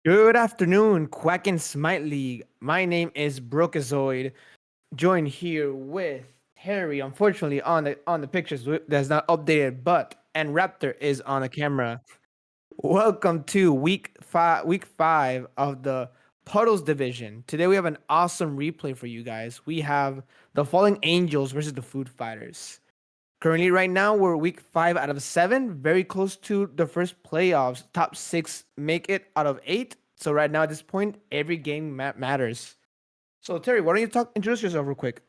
Good afternoon, Quack and Smite League. My name is Brookazoid. Joined here with Harry. Unfortunately, on the pictures that's not updated, but and Raptor is on the camera. Welcome to week five of the Puddles division. Today we have an awesome replay for you guys. We have the Falling Angels versus the Food Fighters. Currently, right now, we're week 5 out of 7, very close to the first playoffs. Top 6 make it out of 8. So right now, at this point, every game matters. So Terry, why don't you introduce yourself real quick?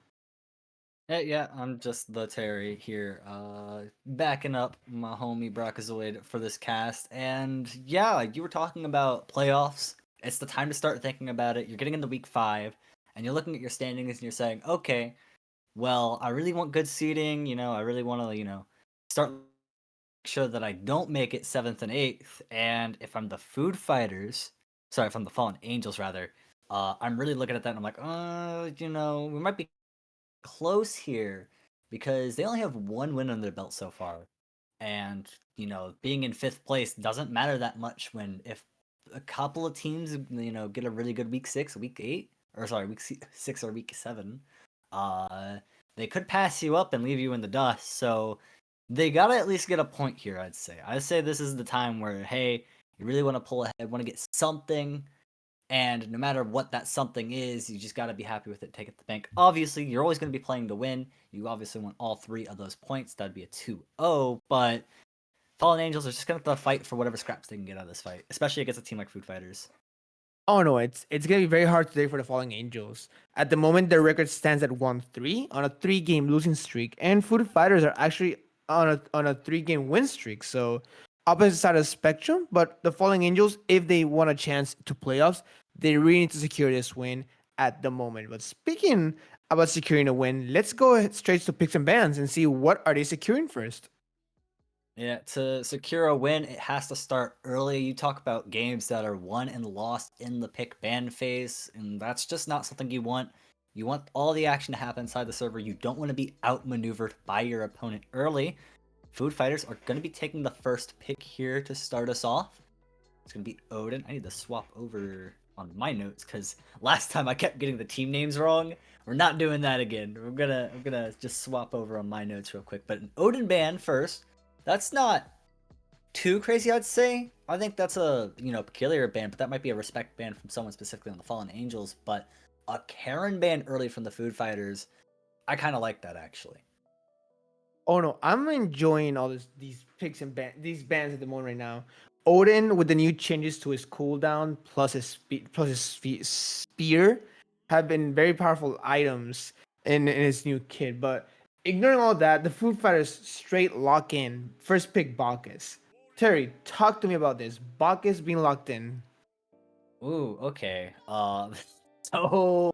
Yeah, I'm just the Terry here, backing up my homie Brockazoid for this cast. And yeah, you were talking about playoffs. It's the time to start thinking about it. You're getting into week 5, and you're looking at your standings and you're saying, okay, well, I really want good seeding. I really want to, start sure that I don't make it 7th and 8th. And if I'm the Food Fighters, sorry, if I'm the Fallen Angels, rather, I'm really looking at that and I'm like, we might be close here because they only have one win under their belt so far. And, being in 5th place doesn't matter that much when if a couple of teams, get a really good week 6, week 8, or sorry, week 6 or week 7, uh, they could pass you up and leave you in the dust. So they got to at least get a point here, I'd say. I'd say this is the time where, hey, you really want to pull ahead, want to get something, and no matter what that something is, you just got to be happy with it, take it to the bank. Obviously, you're always going to be playing to win. You obviously want all 3 of those points. That'd be a 2-0, but Fallen Angels are just going to have to fight for whatever scraps they can get out of this fight, especially against a team like Food Fighters. Oh no, it's gonna be very hard today for the Falling Angels. At the moment, their record stands at 1-3 on a 3-game losing streak, and Food Fighters are actually on a 3-game win streak. So opposite side of the spectrum. But the Falling Angels, if they want a chance to playoffs, they really need to secure this win at the moment. But speaking about securing a win, let's go straight to picks and bans and see what are they securing first. Yeah, to secure a win, it has to start early. You talk about games that are won and lost in the pick ban phase, and that's just not something you want. You want all the action to happen inside the server. You don't want to be outmaneuvered by your opponent early. Food Fighters are going to be taking the first pick here to start us off. It's going to be Odin. I need to swap over on my notes because last time I kept getting the team names wrong. We're not doing that again. I'm gonna just swap over on my notes real quick. But an Odin ban first. That's not too crazy, I'd say. I think that's a peculiar ban, but that might be a respect ban from someone specifically on the Fallen Angels. But a Karen ban early from the Food Fighters, I kind of like that actually. Oh no, I'm enjoying all these picks and these bands at the moment right now. Odin with the new changes to his cooldown plus his spear have been very powerful items in his new kit. But ignoring all that, the Food Fighters straight lock in. First pick Bacchus. Terry, talk to me about this. Bacchus being locked in. Ooh, okay. So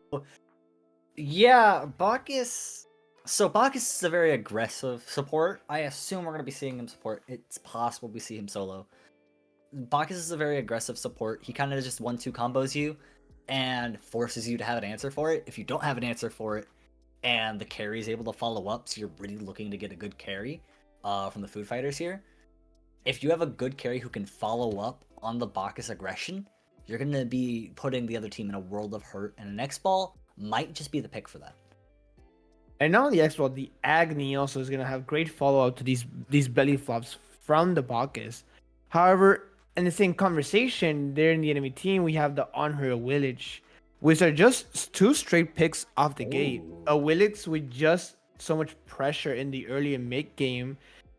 yeah, Bacchus. So Bacchus is a very aggressive support. I assume we're gonna be seeing him support. It's possible we see him solo. Bacchus is a very aggressive support. He kind of just 1-2 combos you and forces you to have an answer for it. If you don't have an answer for it, and the carry is able to follow up, so you're really looking to get a good carry from the Food Fighters here. If you have a good carry who can follow up on the Bacchus aggression, you're going to be putting the other team in a world of hurt, and an X-Ball might just be the pick for that. And not only X-Ball, the Agni also is gonna have great follow-up to these belly flops from the Bacchus. However, in the same conversation, there in the enemy team, we have the Onhur Village, which are just 2 straight picks off the gate. A Willix with just so much pressure in the early and mid game,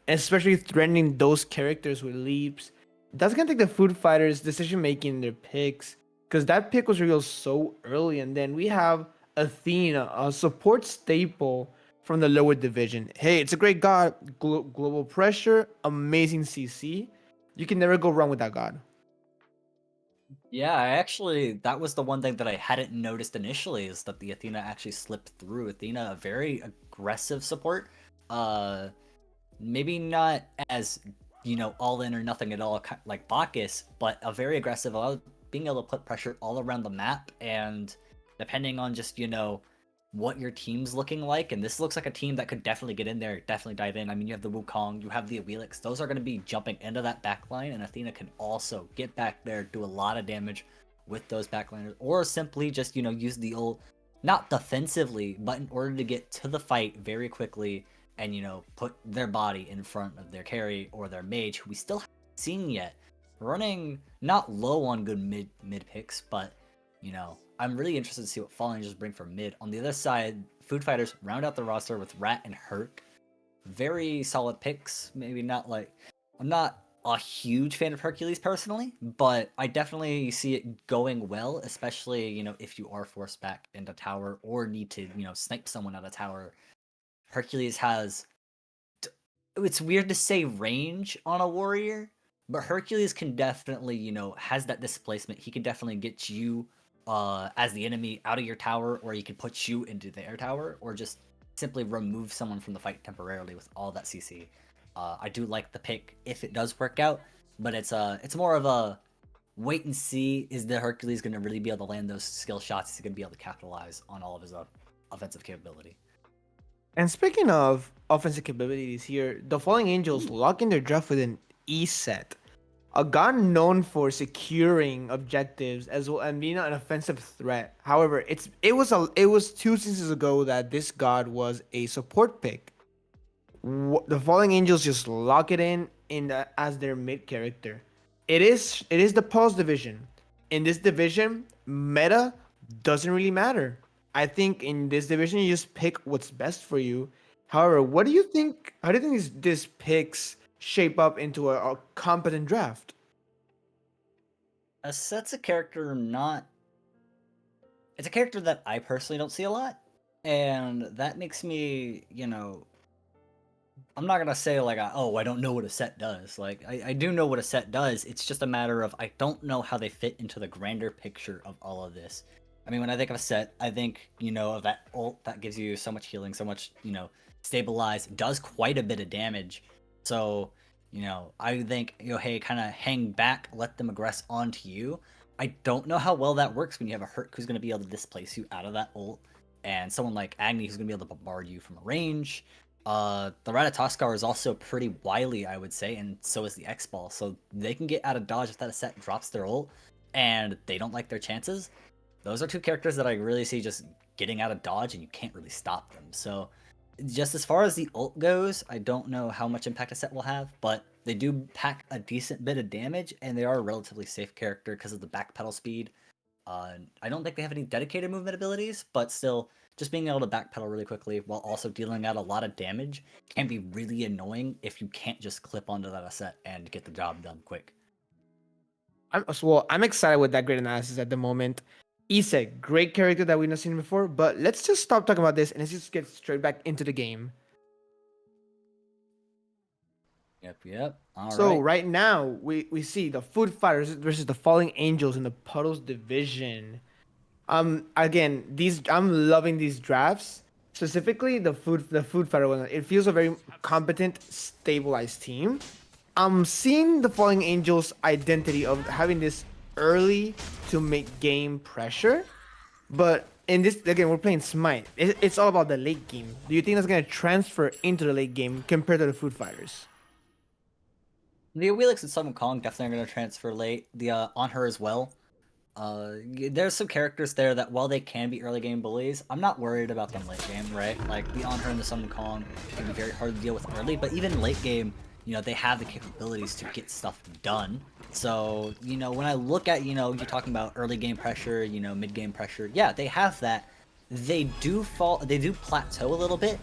especially threatening those characters with leaps. That's gonna take the Food Fighters' decision making in their picks, because that pick was revealed so early. And then we have Athena, a support staple from the lower division. Hey, it's a great god. Global pressure, amazing CC. You can never go wrong with that god. Yeah, that was the one thing that I hadn't noticed initially, is that the Athena actually slipped through. Athena, a very aggressive support. Uh, Maybe not as, all in or nothing at all like Bacchus, but a very aggressive, being able to put pressure all around the map, and depending on just, what your team's looking like, and this looks like a team that could definitely get in there, definitely dive in. I mean, you have the Wukong, you have the Awilix. Those are going to be jumping into that backline, and Athena can also get back there, do a lot of damage with those backliners, or simply just, use the ult, not defensively, but in order to get to the fight very quickly and, put their body in front of their carry or their mage, who we still haven't seen yet, running not low on good mid picks, but, I'm really interested to see what Fallen Angels bring for mid. On the other side, Food Fighters round out the roster with Rat and Herc. Very solid picks. Maybe not like... I'm not a huge fan of Hercules personally, but I definitely see it going well, especially, if you are forced back into tower or need to, snipe someone out of tower. Hercules has... It's weird to say range on a warrior, but Hercules can definitely, has that displacement. He can definitely get you as the enemy out of your tower, or he can put you into their tower, or just simply remove someone from the fight temporarily with all that CC. I do like the pick if it does work out, but it's more of a wait and see. Is the Hercules going to really be able to land those skill shots? Is he going to be able to capitalize on all of his offensive capability? And speaking of offensive capabilities here, the Falling Angels lock in their draft with an E set. A god known for securing objectives as well and being an offensive threat. However, it was 2 seasons ago that this god was a support pick. The Falling Angels just lock it as their mid character. It is the pulse division. In this division, meta doesn't really matter. I think in this division you just pick what's best for you. However, what do you think? How do you think these picks shape up into a competent draft? Set's a character it's a character that I personally don't see a lot, and that makes me, I'm not gonna say like, oh, I don't know what a set does. Like, I do know what a set does. It's just a matter of I don't know how they fit into the grander picture of all of this. I mean, when I think of a set, I think, of that ult that gives you so much healing, so much, stabilize, does quite a bit of damage. So, I think, hey, kind of hang back, let them aggress onto you. I don't know how well that works when you have a Herc who's going to be able to displace you out of that ult, and someone like Agni who's going to be able to bombard you from a range. The Ratatoskar is also pretty wily, I would say, and so is the X-Ball. So they can get out of dodge if that set drops their ult, and they don't like their chances. Those are two characters that I really see just getting out of dodge, and you can't really stop them. So just as far as the ult goes, I don't know how much impact a set will have, but they do pack a decent bit of damage, and they are a relatively safe character because of the backpedal speed. I don't think they have any dedicated movement abilities, but still, just being able to backpedal really quickly while also dealing out a lot of damage can be really annoying if you can't just clip onto that asset and get the job done quick. I'm excited with that great analysis at the moment. Isak, great character that we've not seen before, but let's just stop talking about this and let's just get straight back into the game. Yep. So right now we see the Food Fighters versus the Falling Angels in the Puddles division. Again, I'm loving these drafts. Specifically the Food Fighter one. It feels a very competent, stabilized team. I'm seeing the Falling Angels' identity of having this early to make game pressure, but in this again we're playing Smite. It's all about the late game. Do you think that's gonna transfer into the late game compared to the Food Fighters? The Awilix and Sun Wukong definitely are going to transfer late. The on her as well. There's some characters there that while they can be early game bullies, I'm not worried about them late game, right? Like the on her and the Sun Wukong can be very hard to deal with early, but even late game, they have the capabilities to get stuff done. So, when I look at, you're talking about early game pressure, mid game pressure, yeah, they have that. They do plateau a little bit,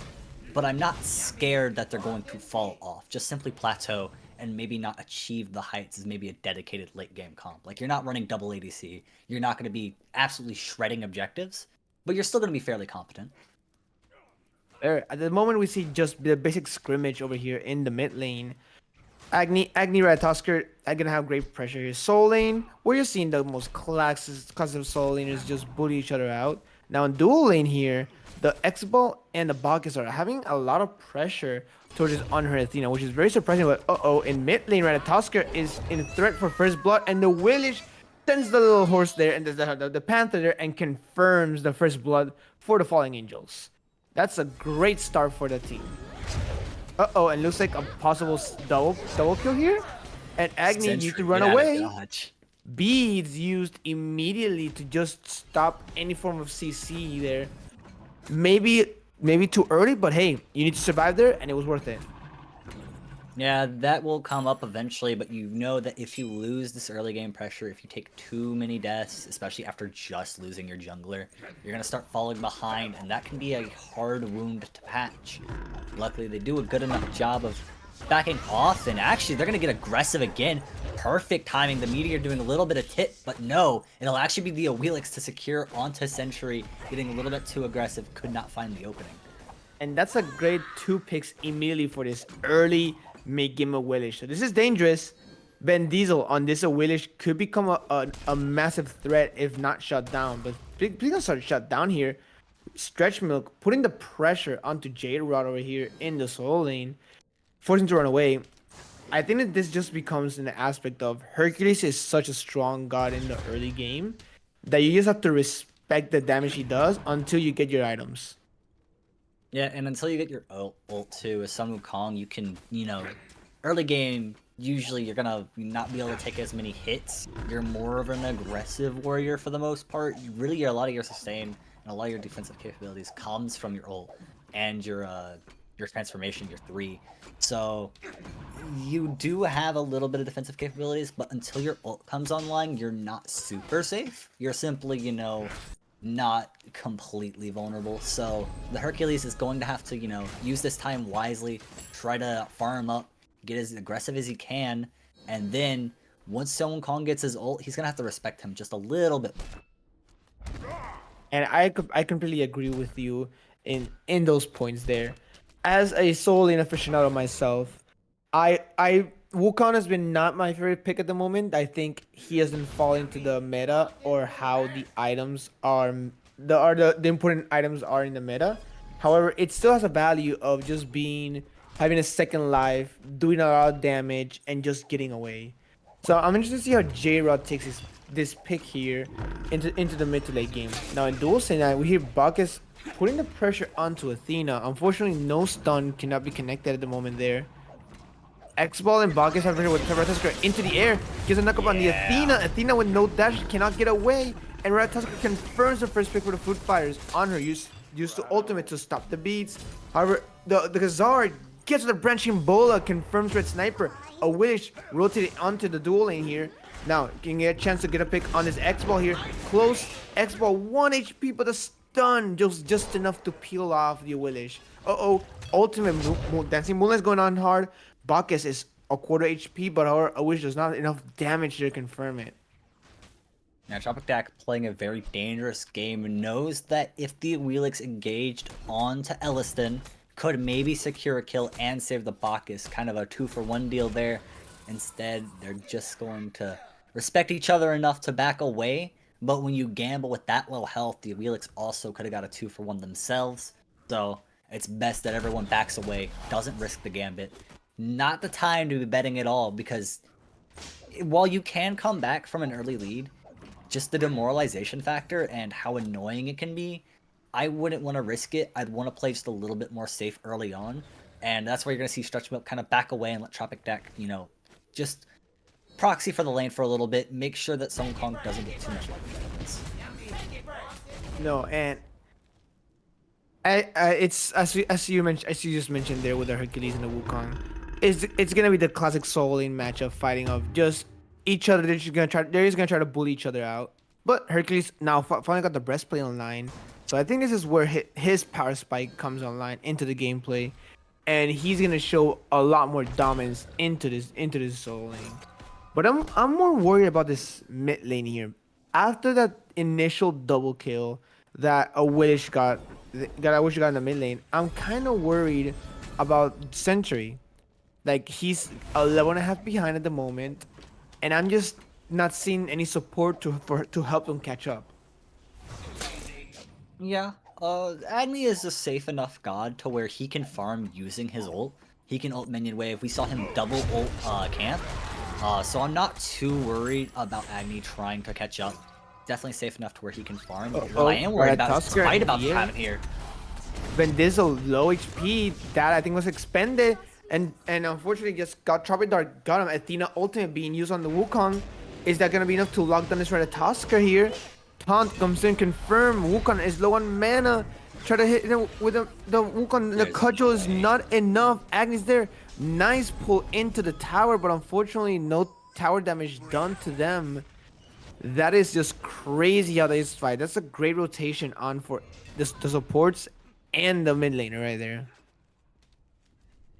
but I'm not scared that they're going to fall off. Just simply plateau and maybe not achieve the heights as maybe a dedicated late game comp. Like, you're not running double ADC. You're not going to be absolutely shredding objectives, but you're still going to be fairly competent. At the moment, we see just the basic scrimmage over here in the mid lane. Agni Ratatoskar are gonna have great pressure here. Soul lane, where you're seeing the most classic soul laners just bully each other out. Now in dual lane here, the X-Ball and the Bacchus are having a lot of pressure towards his on her Athena, which is very surprising. But in mid lane, Ratatoskar is in threat for first blood, and the Willish sends the little horse there and the panther there and confirms the first blood for the Falling Angels. That's a great start for the team. Uh-oh, and looks like a possible double kill here. And Agni used to Sentry, run get out of away. dodge. Beads used immediately to just stop any form of CC there. Maybe too early, but hey, you need to survive there, and it was worth it. Yeah, that will come up eventually, but you know that if you lose this early game pressure, if you take too many deaths, especially after just losing your jungler, you're gonna start falling behind, and that can be a hard wound to patch. Luckily, they do a good enough job of backing off, and actually, they're gonna get aggressive again. Perfect timing, the Meteor doing a little bit of tip, but no, it'll actually be the Awilix to secure onto Sentry, getting a little bit too aggressive, could not find the opening. And that's a great 2 picks immediately for this early mid-game Awilish. So this is dangerous. Ben Diesel on this Awilish could become a massive threat if not shut down. But please don't start shut down here. Stretch Milk putting the pressure onto Jade Rod over here in the solo lane, forcing to run away. I think that this just becomes an aspect of Hercules is such a strong god in the early game that you just have to respect the damage he does until you get your items. Yeah, and until you get your ult too, as Sun Wukong, you can, early game, usually you're gonna not be able to take as many hits. You're more of an aggressive warrior for the most part. Really, a lot of your sustain and a lot of your defensive capabilities comes from your ult and your transformation, your 3. So you do have a little bit of defensive capabilities, but until your ult comes online, you're not super safe. You're simply, not completely vulnerable. So the Hercules is going to have to, use this time wisely, try to farm up, get as aggressive as he can, and then once Sun Wukong gets his ult, he's gonna have to respect him just a little bit more. And I completely agree with you in those points there. As a solo lane aficionado myself, I Wukong has been not my favorite pick at the moment. I think he hasn't fallen into the meta or how the items are the important items are in the meta. However, it still has a value of just having a second life, doing a lot of damage, and just getting away. So I'm interested to see how J-Rod takes this pick here into the mid to late game. Now in dual Senai, we hear Bacchus putting the pressure onto Athena. Unfortunately, no stun cannot be connected at the moment there. X-Ball and Bacchus have with Ratatusker into the air. Gives a knock up on the Athena. Athena with no dash cannot get away. And Ratatusker confirms the first pick for the Food Fighters on her. Used to ultimate to stop the beats. However, the Khazar gets the branching bola, confirms Red Sniper. Awilish rotated onto the dual lane here. Now, can get a chance to get a pick on this X-Ball here. Close. X-Ball 1 HP, but the stun just enough to peel off the Awilish. Uh-oh. Ultimate Dancing Moonlight's going on hard. Bacchus is a quarter HP, but our Awilish does not enough damage to confirm it. Now, Tropic Dak, playing a very dangerous game, knows that if the Awilix engaged onto Elliston, could maybe secure a kill and save the Bacchus. Kind of a 2-for-1 deal there. Instead, they're just going to respect each other enough to back away. But when you gamble with that low health, the Awilix also could have got a 2-for-1 themselves. So it's best that everyone backs away, doesn't risk the gambit. Not the time to be betting at all, because while you can come back from an early lead, just the demoralization factor and how annoying it can be, I wouldn't want to risk it. I'd want to play just a little bit more safe early on, and that's why you're going to see Stretch Milk kind of back away and let Tropic Dak, just proxy for the lane for a little bit, make sure that Sun Wukong doesn't get too much benefits. No, and it's as you just mentioned there with the Hercules and the Wukong. It's gonna be the classic soul lane matchup fighting of just each other. They're just gonna try to bully each other out. But Hercules now finally got the breastplate online, so I think this is where his power spike comes online into the gameplay, and he's gonna show a lot more dominance into this soul lane. But I'm more worried about this mid lane here. After that initial double kill that Awilish got in the mid lane, I'm kind of worried about Sentry. Like, he's a level and a half behind at the moment, and I'm just not seeing any support to help him catch up. Yeah, Agni is a safe enough god to where he can farm using his ult. He can ult minion wave. We saw him double ult camp. So I'm not too worried about Agni trying to catch up. Definitely safe enough to where he can farm. But what I am worried about is the fight about to happen here. Bendizo low HP, that I think was expended, and unfortunately just got Tropic Dart, got him. Athena ultimate being used on the Wukong. Is that gonna be enough to lock down this Ratatoskr here? Taunt comes in, confirm. Wukong is low on mana. Try to hit him with the Wukong. The cudgel is not enough. Agni's there. Nice pull into the tower, but unfortunately no tower damage done to them. That is just crazy how they fight. That's a great rotation on for the supports and the mid laner right there.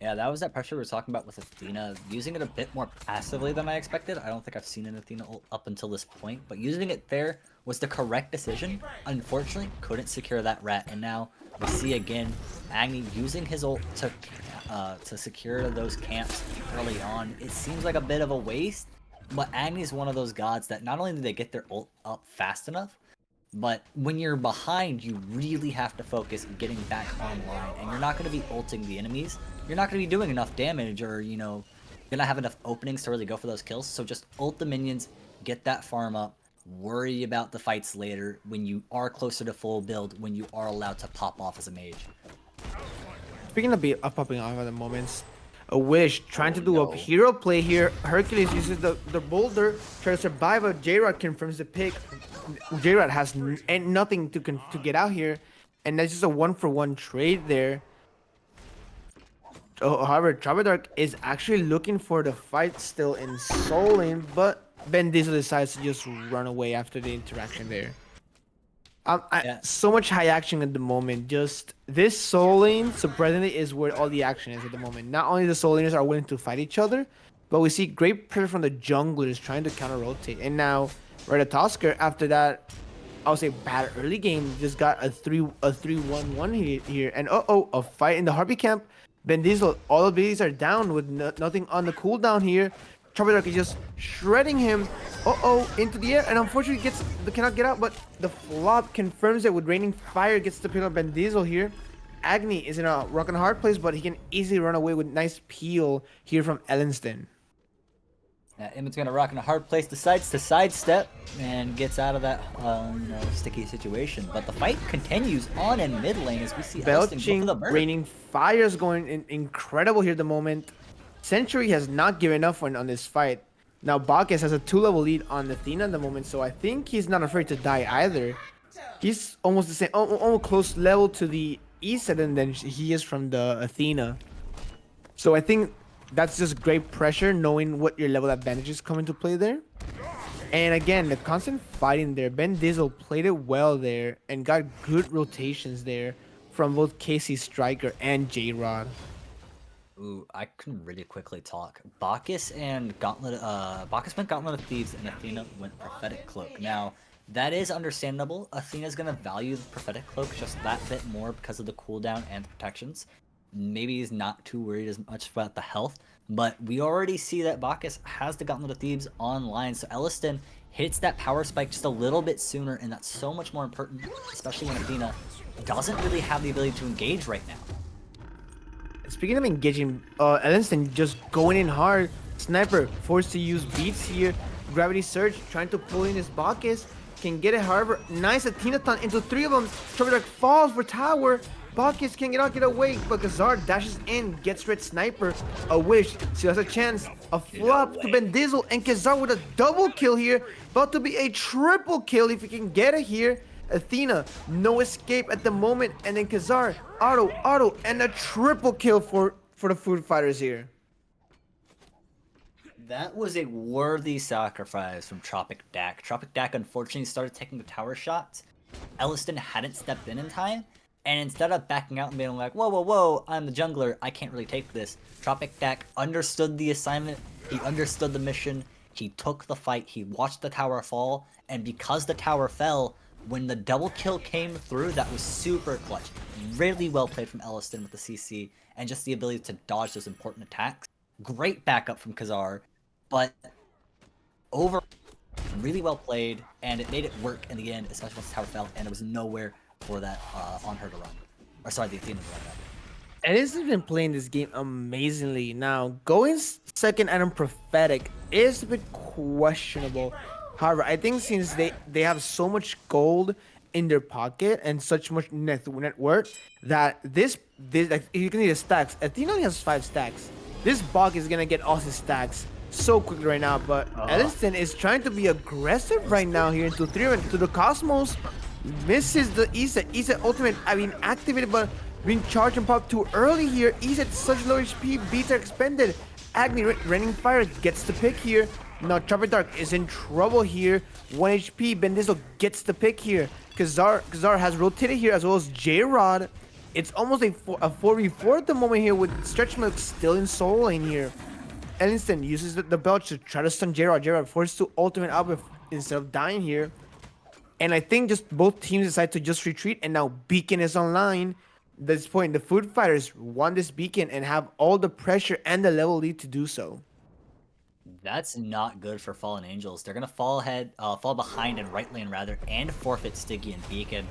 Yeah, that was that pressure we were talking about with Athena, using it a bit more passively than I expected. I don't think I've seen an Athena ult up until this point, but using it there was the correct decision. Unfortunately, couldn't secure that rat, and now we see again Agni using his ult to secure those camps early on. It seems like a bit of a waste, but Agni is one of those gods that not only do they get their ult up fast enough, but when you're behind, you really have to focus on getting back online, and you're not going to be ulting the enemies. You're not going to be doing enough damage, or, you know, you're not have enough openings to really go for those kills. So just ult the minions, get that farm up, worry about the fights later when you are closer to full build, when you are allowed to pop off as a mage. Speaking of popping off at the moments, a Wish trying to do a hero play here. Hercules uses the boulder, trying to survive, but J-Rod confirms the pick. J-Rod has nothing to get out here, and that's just a 1-for-1 trade there. However, Travidark is actually looking for the fight still in Soul Lane, but Bendizo decides to just run away after the interaction there. So much high action at the moment. Just this Soul Lane, surprisingly, is where all the action is at the moment. Not only the Soul Laners are willing to fight each other, but we see great pressure from the junglers trying to counter-rotate. And now, Ratatoskr, after that, I would say bad early game, just got a 3-1-1 here. And a fight in the Harpy camp. Bendizo, all abilities are down with nothing on the cooldown here. Tropidark is just shredding him. Into the air, and unfortunately cannot get out, but the flop confirms it with raining fire, gets the pick on Bendizo here. Agni is in a rock and hard place, but he can easily run away with nice peel here from Ellenston. Yeah, Emmett's gonna rock in a hard place, decides to sidestep, and gets out of that sticky situation. But the fight continues on in mid lane as we see Belching, raining fire is going incredible here at the moment. Century has not given up on this fight. Now Bacchus has a 2-level lead on Athena at the moment, so I think he's not afraid to die either. He's almost the same, almost close level to the East than he is from the Athena. So I think that's just great pressure, knowing what your level advantages come into play there. And again, the constant fighting there. Bendizo played it well there and got good rotations there from both Casey Striker and J-Rod. Ooh, I can really quickly talk. Bacchus went Gauntlet of Thieves, and Athena went Prophetic Cloak. Now, that is understandable. Athena's gonna value the Prophetic Cloak just that bit more because of the cooldown and the protections. Maybe he's not too worried as much about the health, but we already see that Bacchus has the Gauntlet of Thieves online, so Ellenston hits that power spike just a little bit sooner, and that's so much more important, especially when Athena doesn't really have the ability to engage right now. Speaking of engaging, Ellenston just going in hard. Sniper forced to use beats here. Gravity Surge trying to pull in his Bacchus. Can get it, however. Nice Athena-ton into 3 of them. Tropidark falls for tower. Bacchus can get away, but Gazar dashes in, gets red Sniper. A Wish, still has a chance. A flop to Bendizo, and Kazar with a double kill here. About to be a triple kill if he can get it here. Athena, no escape at the moment, and then Kazar, auto, and a triple kill for the food fighters here. That was a worthy sacrifice from Tropic Dak. Tropic Dak unfortunately started taking the tower shots. Ellenston hadn't stepped in time, and instead of backing out and being like, whoa, I'm the jungler, I can't really take this, Tropic Dak understood the assignment, he understood the mission, he took the fight, he watched the tower fall, and because the tower fell, when the double kill came through, that was super clutch. Really well played from Ellenston with the CC, and just the ability to dodge those important attacks. Great backup from Kazar, but over really well played, and it made it work in the end, especially once the tower fell, and there was nowhere for that on her to run. Or sorry, the Athena to run that. Edison's been playing this game amazingly. Now, going second item prophetic is a bit questionable. However, I think since they have so much gold in their pocket and such much net worth that this like you can see the stacks. Athena only has 5 stacks. This bog is gonna get all his stacks so quickly right now. But Edison is trying to be aggressive right now here into 3 to the Cosmos. Misses the Isa ultimate. I mean, activated, but being charged and popped too early here. Isa at such low HP. Beats are expended. Agni raining fire gets the pick here. Now Chopper Dark is in trouble here. 1 HP. Bendizo gets the pick here. Kazar has rotated here as well as J-Rod. It's almost a 4v4 at the moment here with Stretch Milk still in soul lane here. Elliston uses the belt to try to stun J-Rod. J-Rod forced to ultimate out instead of dying here. And I think just both teams decide to just retreat, and now Beacon is online. At this point, the Food Fighters won this Beacon and have all the pressure and the level lead to do so. That's not good for Fallen Angels. They're gonna fall behind in right lane rather, and forfeit Stiggy and Beacon.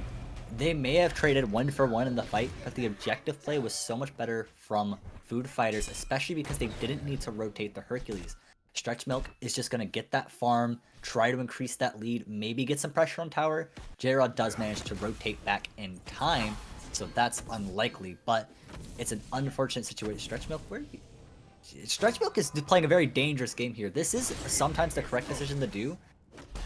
They may have traded 1-for-1 in the fight, but the objective play was so much better from Food Fighters, especially because they didn't need to rotate the Hercules. Stretch Milk is just going to get that farm, try to increase that lead, maybe get some pressure on tower. J-Rod does manage to rotate back in time, so that's unlikely, but it's an unfortunate situation. Stretch Milk, Stretch Milk is playing a very dangerous game here. This is sometimes the correct decision to do,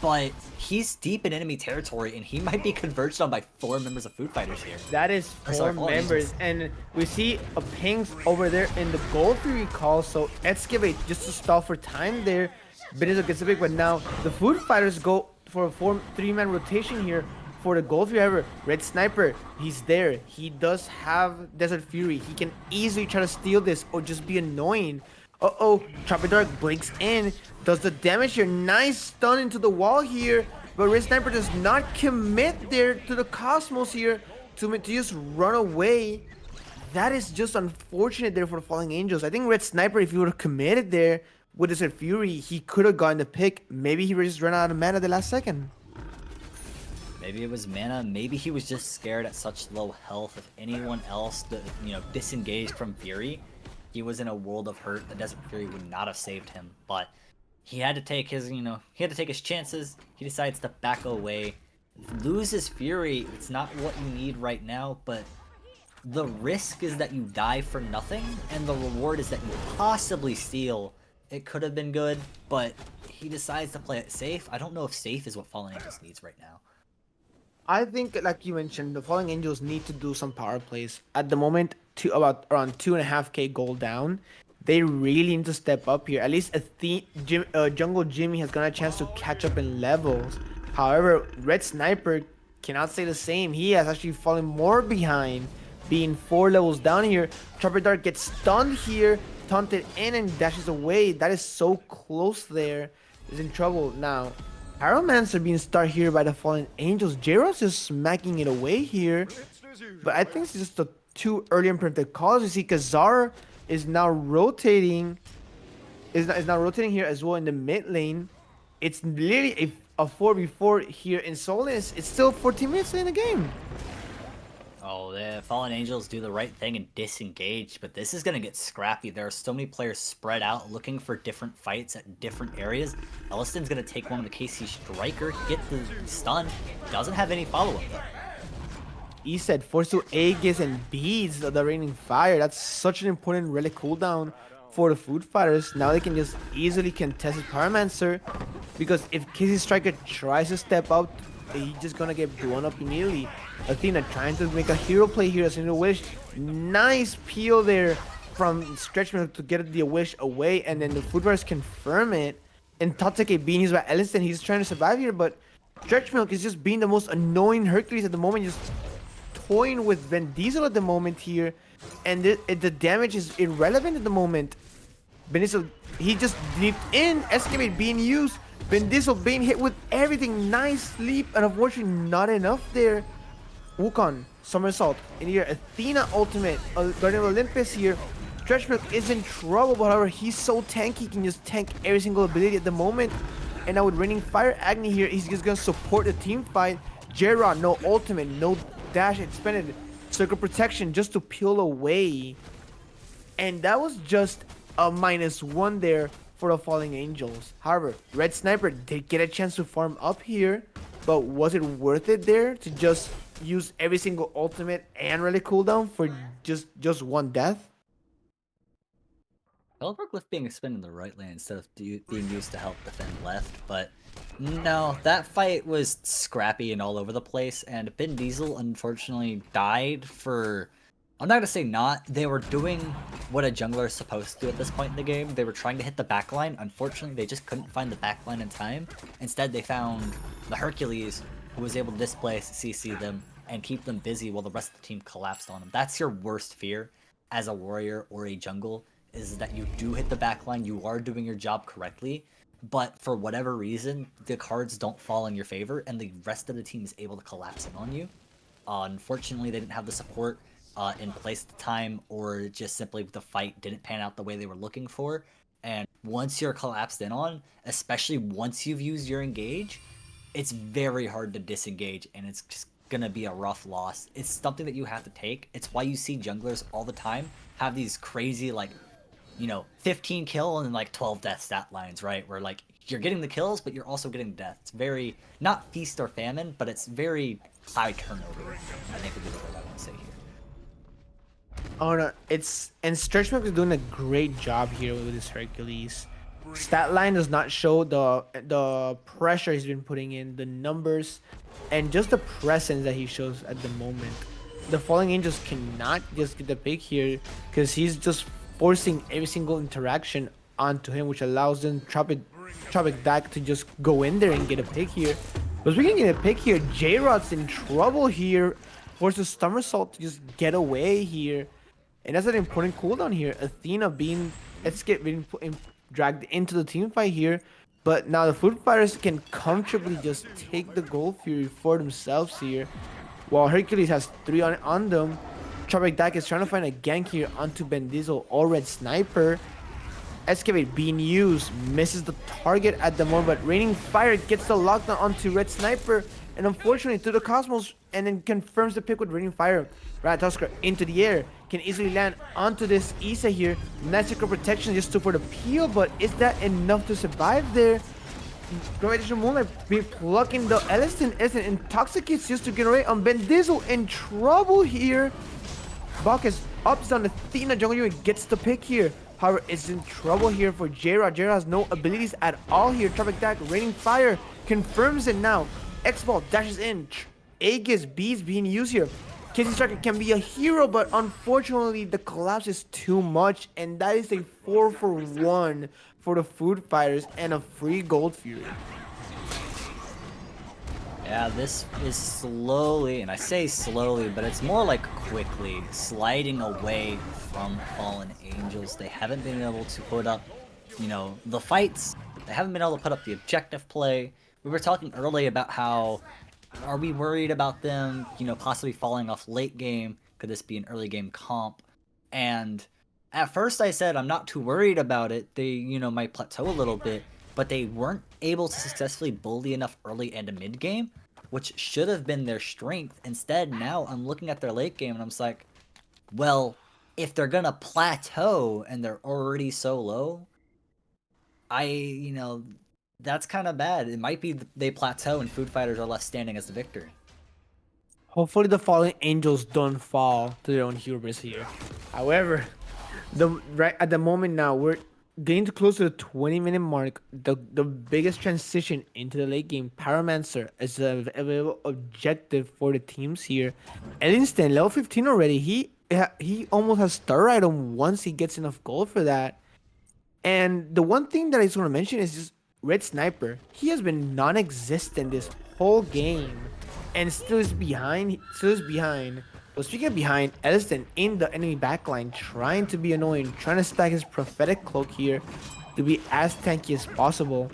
but he's deep in enemy territory, and he might be converged on by 4 members of Food Fighters here. That is 4 members, and we see a pings over there in the goal free recall, so Excavate just to stall for time there. Benito gets a pick, but now the Food Fighters go for a 3-man rotation here for the goal free. However, Red Sniper, he's there. He does have Desert Fury. He can easily try to steal this or just be annoying. Uh-oh, Chopper Dark blinks in, does the damage here. Nice stun into the wall here, but Red Sniper does not commit there to the Cosmos here to just run away. That is just unfortunate there for the Falling Angels. I think Red Sniper, if he would have committed there with Desert Fury, he could have gotten the pick. Maybe he just ran out of mana at the last second. Maybe it was mana, maybe he was just scared at such low health. If anyone else, disengaged from Fury, he was in a world of hurt. The Desert Fury would not have saved him, but he had to take his, chances. He decides to back away, loses Fury. It's not what you need right now, but the risk is that you die for nothing, and the reward is that you possibly steal. It could have been good, but he decides to play it safe. I don't know if safe is what Fallen Angels needs right now. I think, like you mentioned, the Falling Angels need to do some power plays. At the moment, around 2.5k gold down, they really need to step up here. At least Jungle Jimmy has got a chance to catch up in levels. However, Red Sniper cannot say the same. He has actually fallen more behind, being 4 levels down here. Chopper Dark gets stunned here, taunted in and dashes away. That is so close there. Is in trouble now. Pyromancer being started here by the Fallen Angels. J-Rod's just smacking it away here. But I think it's just the too early and preemptive calls. You see Kazar is now rotating. Is now rotating here as well in the mid lane. It's literally a 4v4 here in Soul. It's still 14 minutes in the game. Oh, the Fallen Angels do the right thing and disengage, but this is going to get scrappy. There are so many players spread out looking for different fights at different areas. Elliston's going to take one of the KC Striker, get the stun, doesn't have any follow-up though. He said force to Aegis and beads the raining fire. That's such an important relic cooldown for the Food Fighters. Now they can just easily contest his Pyromancer, because if KC Striker tries to step out, he's just gonna get blown up immediately. Athena trying to make a hero play here as in a wish. Nice peel there from Stretch Milk to get the wish away, and then the Food Fighters confirm it. And Tatsuke being used by Elliston, he's trying to survive here, but Stretch Milk is just being the most annoying Hercules at the moment, just toying with Vin Diesel at the moment here, and the damage is irrelevant at the moment. Vin Diesel, he just leaped in, Escalate being used, Vin Diesel being hit with everything. Nice leap, and unfortunately not enough there. Wukong, somersault in here, Athena ultimate, Guardian of Olympus here. Stretch Milk is in trouble, but however, he's so tanky, he can just tank every single ability at the moment. And now with Raining Fire Agni here, he's just gonna support the team fight. J-Rod, no ultimate, no dash expended. Circle Protection just to peel away. And that was just a -1 there for the Falling Angels. However, Red Sniper did get a chance to farm up here, but was it worth it there to just use every single ultimate and relic cooldown for just one death? Teleport Glyph being expended in the right lane instead of being used to help defend left, but no, that fight was scrappy and all over the place, and Ben Diesel unfortunately died for... I'm not gonna say not. They were doing what a jungler is supposed to do at this point in the game. They were trying to hit the backline. Unfortunately, they just couldn't find the backline in time. Instead, they found the Hercules, who was able to displace CC them and keep them busy while the rest of the team collapsed on them. That's your worst fear as a warrior or a jungle, is that you do hit the backline, you are doing your job correctly, but for whatever reason, the cards don't fall in your favor, and the rest of the team is able to collapse in on you. Unfortunately, they didn't have the support in place at the time, or just simply the fight didn't pan out the way they were looking for. And once you're collapsed in on, especially once you've used your engage, it's very hard to disengage, and it's just gonna be a rough loss. It's something that you have to take. It's why you see junglers all the time have these crazy, like, 15 kill and like 12 death stat lines, right? Where like you're getting the kills, but you're also getting death. It's very, not feast or famine, but it's very high turnover, I think would be the word I want to say here. Oh no, and Stretchmark is doing a great job here with his Hercules. Stat line does not show the pressure he's been putting in, the numbers, and just the presence that he shows at the moment. The Falling Angels cannot just get the pick here because he's just forcing every single interaction onto him, which allows them Tropic Dak to just go in there and get a pick here. But we can get a pick here. J-Rod's in trouble here. Forces Somersault to just get away here. And that's an important cooldown here. Athena being dragged into the team fight here. But now the Food Fighters can comfortably just take the Gold Fury for themselves here. While Hercules has 3 on them. Tropic Dak is trying to find a gank here onto Ben Diesel or Red Sniper. Excavate being used, misses the target at the moment, but Raining Fire gets the lockdown onto Red Sniper, and unfortunately to the Cosmos, and then confirms the pick with Raining Fire. Ratatusker into the air, can easily land onto this Isa here. Magical Protection just for the peel, but is that enough to survive there? Gravitational Moonlight be plucking the Elliston intoxicates just to get away on Ben Diesel, in trouble here. Bacchus ups on Athena jungle and gets the pick here. However, it's in trouble here for J-Rod. J-Rod has no abilities at all here. Tropic Dak, Raining Fire, confirms it now. X-Ball dashes in. Aegis Bees being used here. Casey Striker can be a hero, but unfortunately the collapse is too much, and that is a 4-for-1 for the Food Fighters and a free Gold Fury. Yeah, this is slowly, and I say slowly, but it's more like quickly, sliding away from Fallen Angels. They haven't been able to put up, the fights. They haven't been able to put up the objective play. We were talking early about how, are we worried about them, possibly falling off late game? Could this be an early game comp? And at first I said I'm not too worried about it. They, might plateau a little bit, but they weren't able to successfully bully enough early and mid game, which should have been their strength. Instead, now I'm looking at their late game and I'm just like, well, if they're gonna plateau and they're already so low, that's kind of bad. It might be they plateau and Food Fighters are left standing as the victor. Hopefully the Fallen Angels don't fall to their own hubris here. However, right at the moment now, we're getting close to the 20-minute mark. The biggest transition into the late game, Pyromancer, is an available objective for the teams here. Ellingston, level 15 already. He almost has star item once he gets enough gold for that. And the one thing that I just want to mention is just Red Sniper. He has been non-existent this whole game, and still is behind. But speaking of behind, Elliston in the enemy backline, trying to be annoying, trying to stack his prophetic cloak here to be as tanky as possible.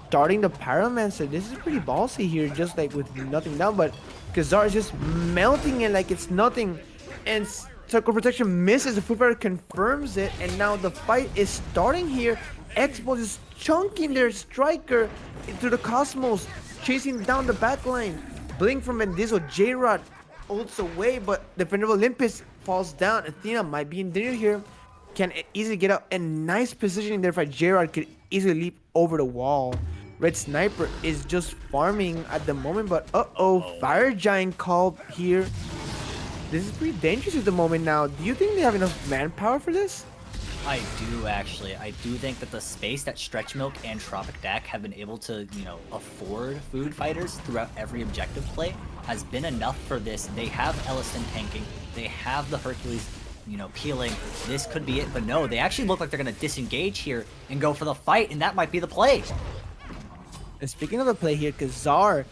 Starting the Pyromancer, this is pretty ballsy here, just like with nothing down, but Kazar is just melting it like it's nothing. And Circle Protection misses, the Food Fighter confirms it, and now the fight is starting here. Xbox is chunking their striker into the Cosmos, chasing down the backline. Blink from Ben Diesel, J-Rod ults away, but the friend of Olympus falls down. Athena might be in danger here. Can easily get out. And nice positioning there for Gerard. Could easily leap over the wall. Red Sniper is just farming at the moment, but Fire Giant called here. This is pretty dangerous at the moment now. Do you think they have enough manpower for this? I do actually. I do think that the space that Stretch Milk and Tropic Dak have been able to, afford food fighters throughout every objective play has been enough for this. They have Elliston tanking. They have the Hercules, peeling. This could be it, but no, they actually look like they're going to disengage here and go for the fight, and that might be the play. And speaking of the play here, Kazar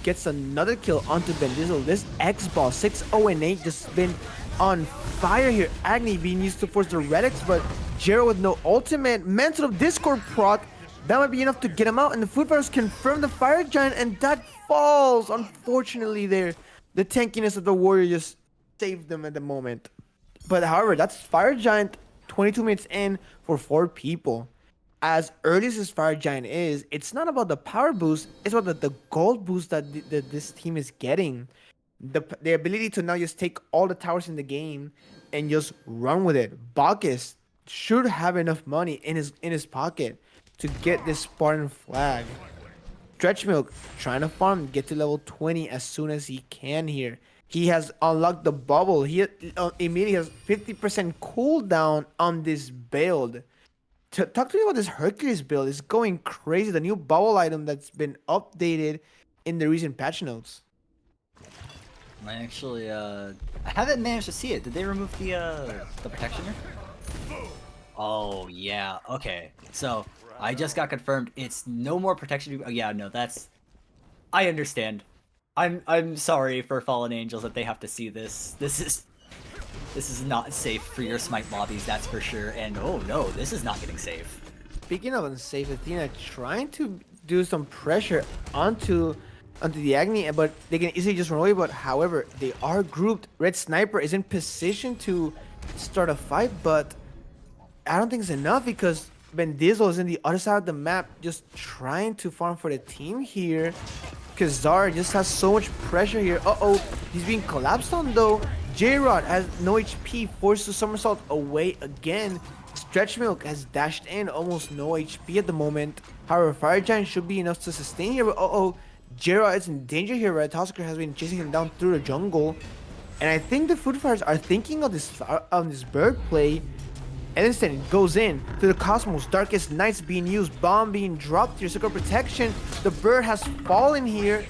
gets another kill onto Bendizzle. This X-Ball 6-0-8 just been on fire here. Agni being used to force the relics, but Jero with no ultimate. Mantle of Discord proc. That might be enough to get him out, and the Food Fighters confirm the Fire Giant, and that falls. Unfortunately there, the tankiness of the Warrior just saved them at the moment. But however, that's Fire Giant 22 minutes in for 4 people. As early as this Fire Giant is, it's not about the power boost, it's about the gold boost that this team is getting. The ability to now just take all the towers in the game and just run with it. Bacchus should have enough money in his pocket to get this Spartan flag. Stretch Milk trying to farm, get to level 20 as soon as he can here. He has unlocked the bubble. He immediately has 50% cooldown on this build. Talk to me about this Hercules build. It's going crazy. The new bubble item that's been updated in the recent patch notes. I actually, I haven't managed to see it. Did they remove the protection here? Oh, yeah. Okay. So, I just got confirmed. It's no more protection. Oh, yeah, no, that's... I understand. I'm sorry for Fallen Angels that they have to see this. This is not safe for your Smite lobbies, that's for sure. And oh no, this is not getting safe. Speaking of unsafe, Athena trying to do some pressure onto the Agni, but they can easily just run away. But however, they are grouped. Red Sniper is in position to start a fight, but I don't think it's enough because Bendizzle is in the other side of the map, just trying to farm for the team here. Kazar just has so much pressure here. He's being collapsed on though. J-Rod has no HP, forced to somersault away again. Stretch Milk has dashed in, almost no HP at the moment. However, Fire Giant should be enough to sustain here, but J-Rod is in danger here. Red Tusker has been chasing him down through the jungle. And I think the Food Fighters are thinking of this bird play. And instead it goes in to the Cosmos. Darkest Nights being used. Bomb being dropped here. Circle protection. The bird has fallen here.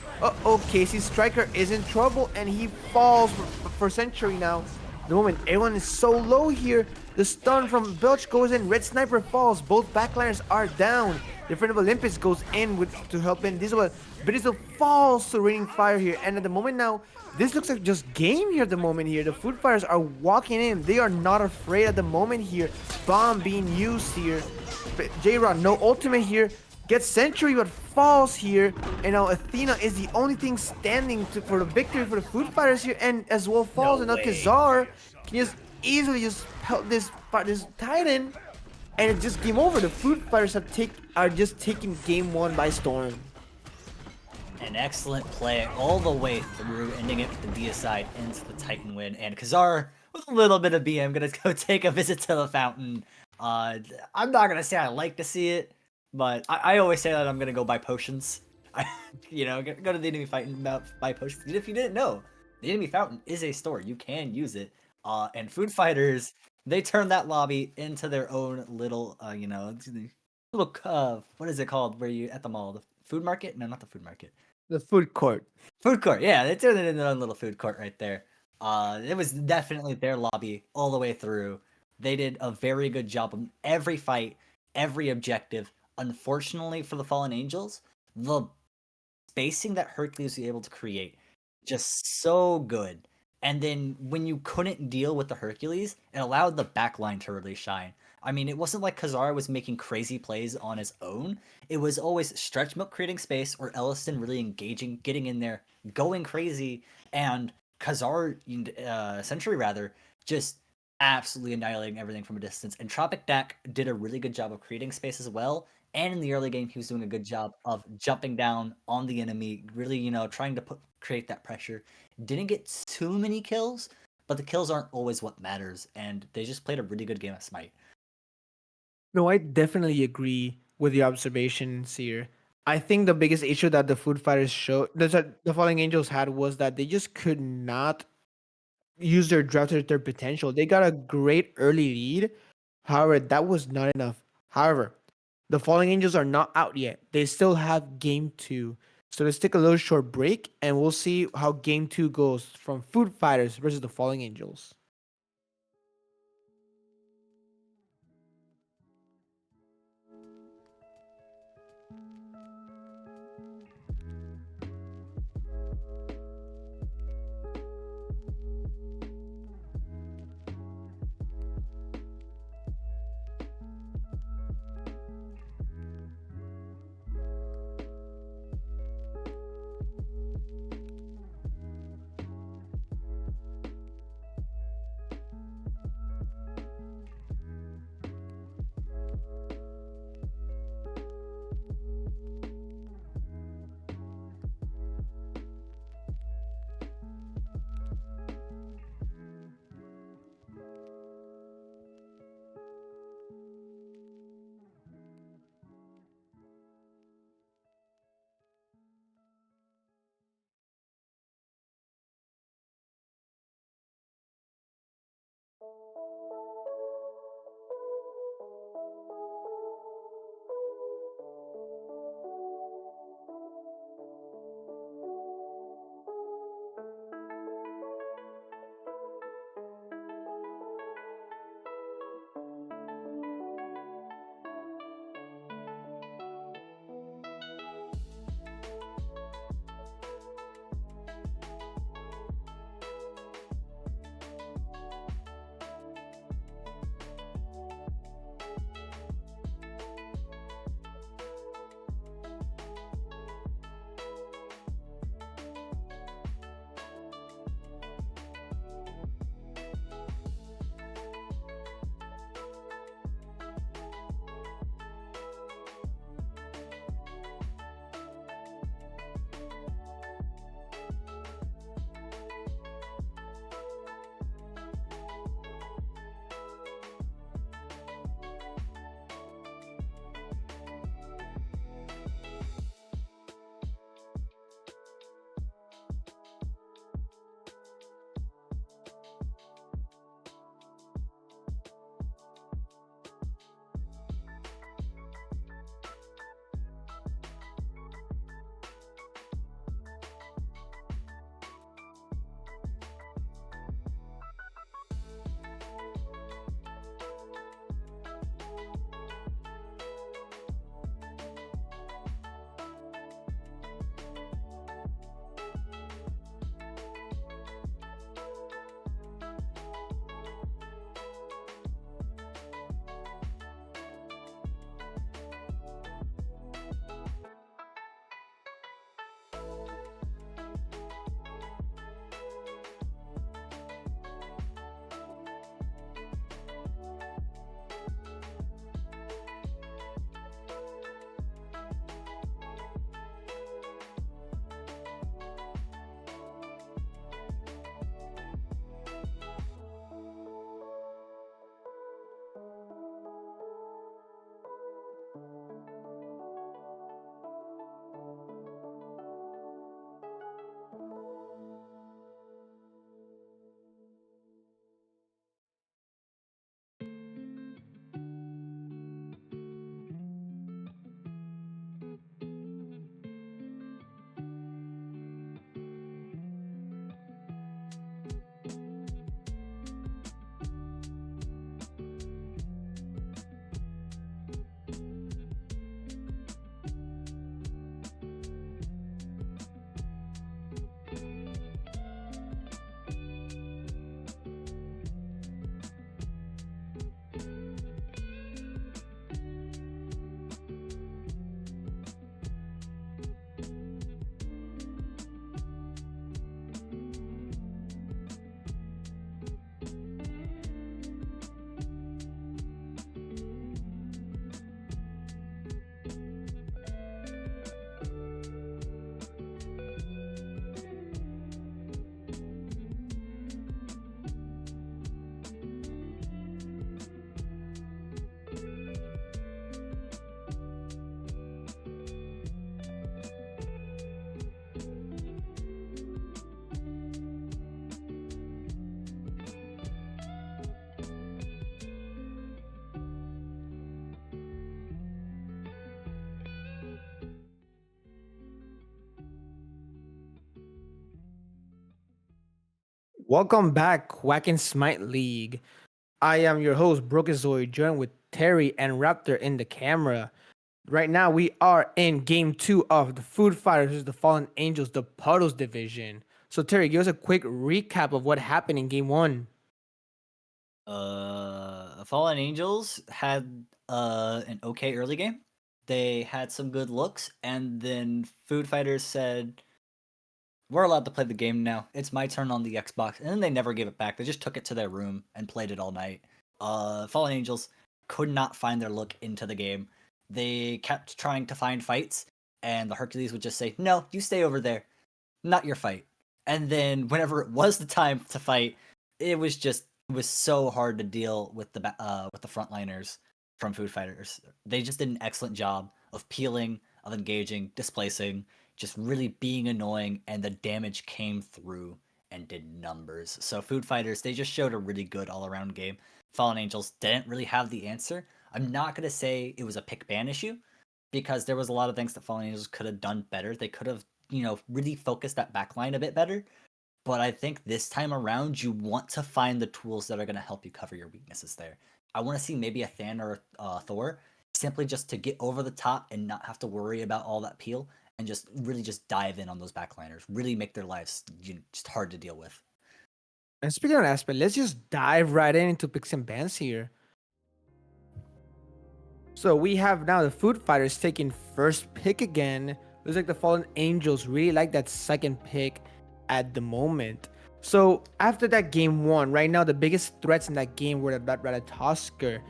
Casey's Striker is in trouble. And he falls for Century now. The moment everyone is so low here. The stun from Belch goes in. Red Sniper falls. Both backliners are down. The friend of Olympus goes in to help in Bendizzle. Bendizzle falls to Raining Fire here. And at the moment now, this looks like just game here at the moment here. The Food Fighters are walking in. They are not afraid at the moment here. Bomb being used here. J-Rod, no ultimate here. Gets Century but falls here. And now Athena is the only thing standing for the victory for the Food Fighters here. And as well falls. And now Kazar can just easily just help this Titan. And it's just game over. The Food Fighters are just taking game 1 by storm. An excellent play all the way through, ending it with the Via side into the Titan win. And Kazar, with a little bit of BM, gonna go take a visit to the fountain. I'm not gonna say I like to see it, but I always say that I'm gonna go buy potions. Go to the enemy fighting buy potions. And if you didn't know, the enemy fountain is a store. You can use it. And Food Fighters, they turn that lobby into their own little, little what is it called? Where you at the mall? The food market? No, not the food market. The food court. Food court, yeah, they turned it into their own little food court right there. It was definitely their lobby all the way through. They did a very good job on every fight, every objective. Unfortunately for the Fallen Angels, the spacing that Hercules was able to create, just so good. And then when you couldn't deal with the Hercules, it allowed the backline to really shine. I mean, it wasn't like Kazar was making crazy plays on his own. It was always Stretch Milk creating space or Elliston really engaging, getting in there, going crazy, and Kazar, Century rather, just absolutely annihilating everything from a distance. And Tropic Dak did a really good job of creating space as well, And in the early game, he was doing a good job of jumping down on the enemy, really, trying to create that pressure. Didn't get too many kills, but the kills aren't always what matters, and they just played a really good game of Smite. No, I definitely agree with the observations here. I think the biggest issue that the Food Fighters showed, that the Falling Angels had, was that they just could not use their draft to their potential. They got a great early lead. However, that was not enough. However, the Falling Angels are not out yet. They still have game two. So let's take a little short break and we'll see how game two goes from Food Fighters versus the Falling Angels. Welcome back, Whack and Smite League. I am your host, Brokazoid, joined with Terry and Raptor in the camera. Right now, we are in game two of the Food Fighters versus the Fallen Angels, the Puddles division. So, Terry, give us a quick recap of what happened in game one. Fallen Angels had an okay early game. They had some good looks, and then Food Fighters said, "We're allowed to play the game now. It's my turn on the Xbox," and then they never gave it back. They just took it to their room and played it all night. Fallen Angels could not find their look into the game. They kept trying to find fights, and the Hercules would just say, "No, you stay over there. Not your fight." And then whenever it was the time to fight, it was so hard to deal with the frontliners from Food Fighters. They just did an excellent job of peeling, of engaging, displacing, just really being annoying, and the damage came through and did numbers. So Food Fighters, they just showed a really good all-around game. Fallen Angels didn't really have the answer. I'm not gonna say it was a pick ban issue because there was a lot of things that Fallen Angels could have done better. They could have, really focused that backline a bit better. But I think this time around, you want to find the tools that are going to help you cover your weaknesses there. I want to see maybe a Than or a Thor, simply just to get over the top and not have to worry about all that peel and just really just dive in on those backliners, really make their lives just hard to deal with. And speaking of aspect, let's just dive right into picks and bans here. So we have now the Food Fighters taking first pick again. Looks like the Fallen Angels really like that second pick at the moment. So after that game one, right now the biggest threats in that game were that Ratatosker,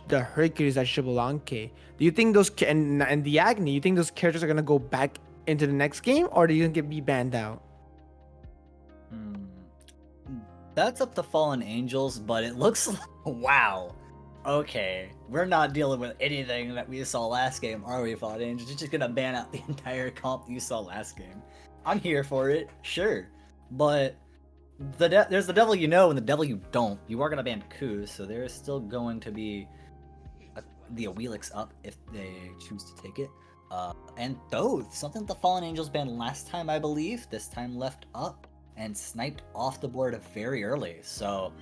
the Hercules, that Shibulanke. Do you think those and the Agni? You think those characters are gonna go back into the next game, or do you think it be banned out? That's up to Fallen Angels, but it looks like, wow. Okay, we're not dealing with anything that we saw last game, are we, Fallen Angels? You're just gonna ban out the entire comp you saw last game. I'm here for it, sure, but there's the devil you know and the devil you don't. You are gonna ban Kuz, so there is still going to be the Awelix up if they choose to take it. And Thoth, something the Fallen Angels banned last time, I believe, this time left up and sniped off the board very early. So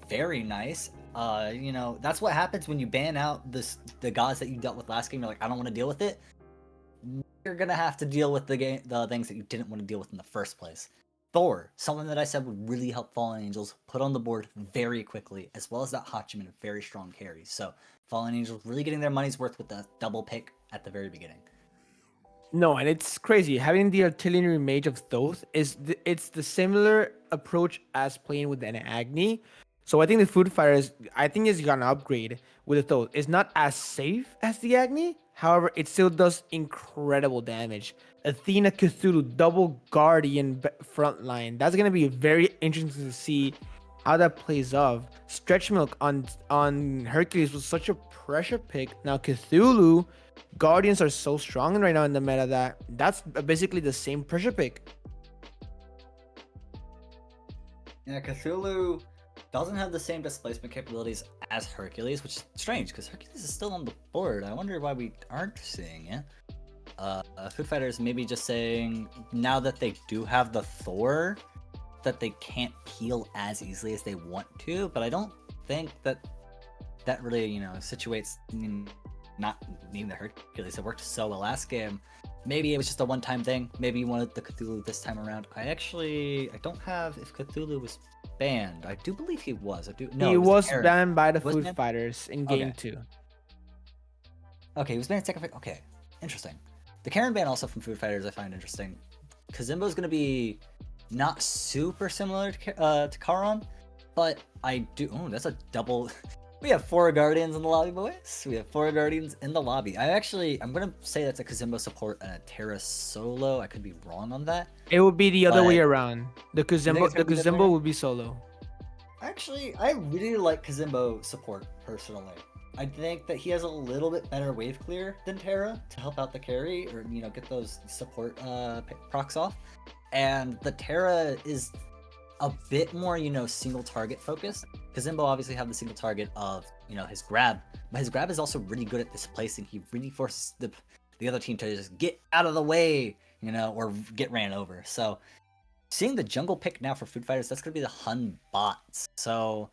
very nice. That's what happens when you ban out the gods that you dealt with last game. You're like, I don't want to deal with it. You're gonna have to deal with the things that you didn't want to deal with in the first place. Thor, something that I said would really help Fallen Angels put on the board very quickly, as well as that Hachiman, a very strong carry. So Fallen Angels really getting their money's worth with the double pick at the very beginning. No, and it's crazy. Having the artillery mage of Thoth it's the similar approach as playing with an Agni. So I think the Food Fighters, I think it's got an upgrade with the Thoth. It's not as safe as the Agni, however, it still does incredible damage. Athena Cthulhu double guardian front line. That's gonna be very interesting to see how that plays off. Stretch Milk on Hercules was such a pressure pick. Now Cthulhu Guardians are so strong right now in the meta that's basically the same pressure pick. Yeah, Cthulhu doesn't have the same displacement capabilities as Hercules, which is strange because Hercules is still on the board. I wonder why we aren't seeing it. Food Fighters maybe just saying now that they do have the Thor, that they can't peel as easily as they want to, but I don't think that really, situates not needing the Hercules. It worked so well last game. Maybe it was just a one-time thing. Maybe you wanted the Cthulhu this time around. I don't have if Cthulhu was banned. I do believe he was. He was banned by the Food Fighters in game 2. Okay, he was banned second. Okay, interesting. The Karen ban also from Food Fighters I find interesting. Kazimbo's gonna be not super similar to Karon, but I do. Oh, that's a double. We have 4 Guardians in the lobby, boys. We have 4 Guardians in the lobby. I'm gonna say that's a Kazimbo support and a Terra solo. I could be wrong on that. It would be the other way around. The Kazimbo would be solo. Actually, I really like Kazimbo support personally. I think that he has a little bit better wave clear than Terra to help out the carry or get those support procs off. And the Terra is a bit more, single target focused. Kazimbo obviously have the single target of, his grab, but his grab is also really good at displacing. He really forces the other team to just get out of the way, or get ran over. So seeing the jungle pick now for Food Fighters, that's going to be the Hun bots. So,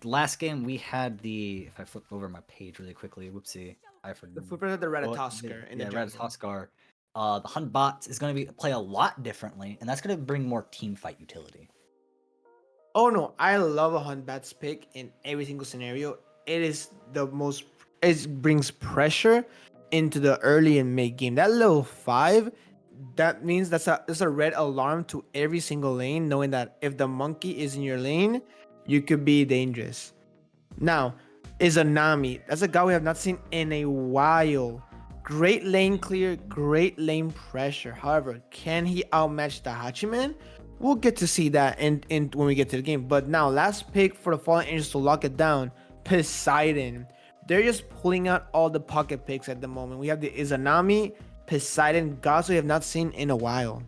last game we had the. If I flip over my page really quickly, whoopsie, I forgot. The footprint of the Ratatoskr in the jungle. Ratatoskr. The Hun bots is going to play a lot differently, and that's going to bring more team fight utility. Oh no, I love a Hunt Bats pick in every single scenario. It is the most. It brings pressure into the early and mid game. That level 5, that means that's a red alarm to every single lane, knowing that if the monkey is in your lane, you could be dangerous. Now, Izanami. That's a guy we have not seen in a while. Great lane clear, great lane pressure. However, can he outmatch the Hachiman? We'll get to see that in when we get to the game. But now, last pick for the Fallen Angels to lock it down, Poseidon. They're just pulling out all the pocket picks at the moment. We have the Izanami, Poseidon, gods we have not seen in a while.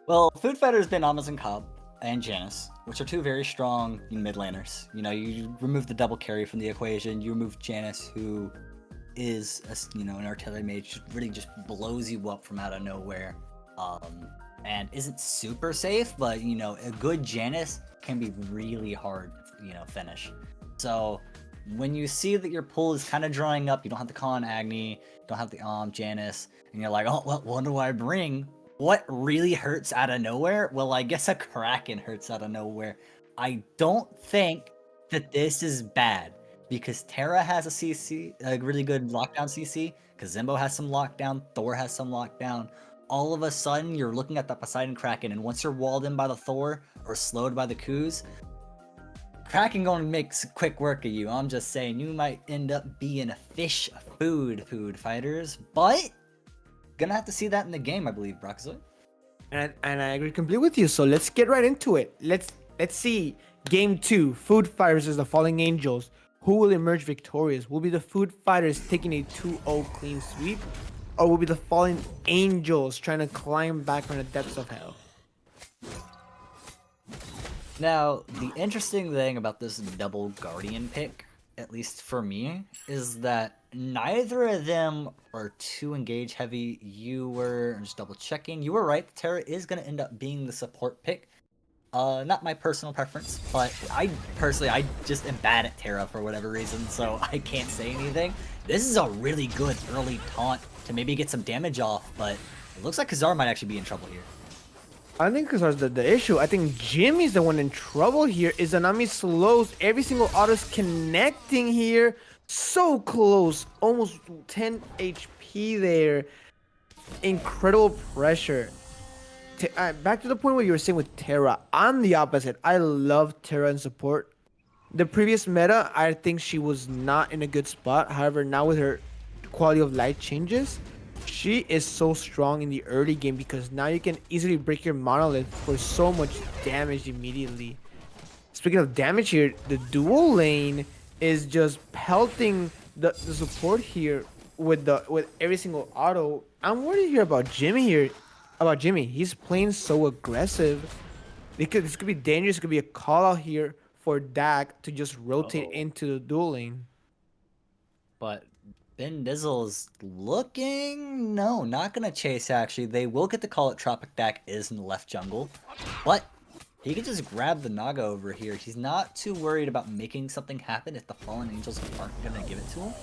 Well, Food Fighter's been Amazon Cobb and Janice, which are two very strong mid laners. You know, you remove the double carry from the equation. You remove Janice, who is an artillery mage, really just blows you up from out of nowhere. And isn't super safe, but a good Janice can be really hard, finish. So when you see that your pool is kind of drawing up, you don't have the Khan Agni, don't have the Janice, and you're like, oh, what do I bring? What really hurts out of nowhere? Well, I guess a Kraken hurts out of nowhere. I don't think that this is bad, because Terra has a CC, a really good lockdown CC, Kazimbo has some lockdown, Thor has some lockdown. All of a sudden, you're looking at the Poseidon Kraken, and once you're walled in by the Thor or slowed by the Kuz, Kraken gonna make quick work of you. I'm just saying, you might end up being a fish food fighters, but gonna have to see that in the game, I believe, Broxoid. And I agree completely with you. So let's get right into it. Let's see game 2, Food Fighters versus the Falling Angels. Who will emerge victorious? Will be the Food Fighters taking a 2-0 clean sweep, or will be the Fallen Angels trying to climb back from the depths of hell? Now, the interesting thing about this double Guardian pick, at least for me, is that neither of them are too engage heavy. I'm just double checking. You were right. Terra is going to end up being the support pick. Not my personal preference, but I just am bad at Terra for whatever reason, so I can't say anything. This is a really good early taunt to maybe get some damage off, but it looks like Kazar might actually be in trouble here. I think Kazar's the issue. I think Jimmy's the one in trouble here. Izanami slows. Every single auto's connecting here. So close. Almost 10 HP there. Incredible pressure. Back to the point where you were saying with Terra. I'm the opposite. I love Terra in support. The previous meta, I think she was not in a good spot. However, now with her quality of life changes, she is so strong in the early game, because now you can easily break your monolith for so much damage immediately. Speaking of damage here, the dual lane is just pelting the support here with every single auto. I'm worried here about Jimmy here. About Jimmy, he's playing so aggressive. This could be dangerous. It could be a call out here for Dak to just rotate into the dual lane. But Ben Dizzle's looking... No, not going to chase, actually. They will get the call at Tropic Dak is in the left jungle. But he can just grab the Naga over here. He's not too worried about making something happen if the Fallen Angels aren't going to give it to him.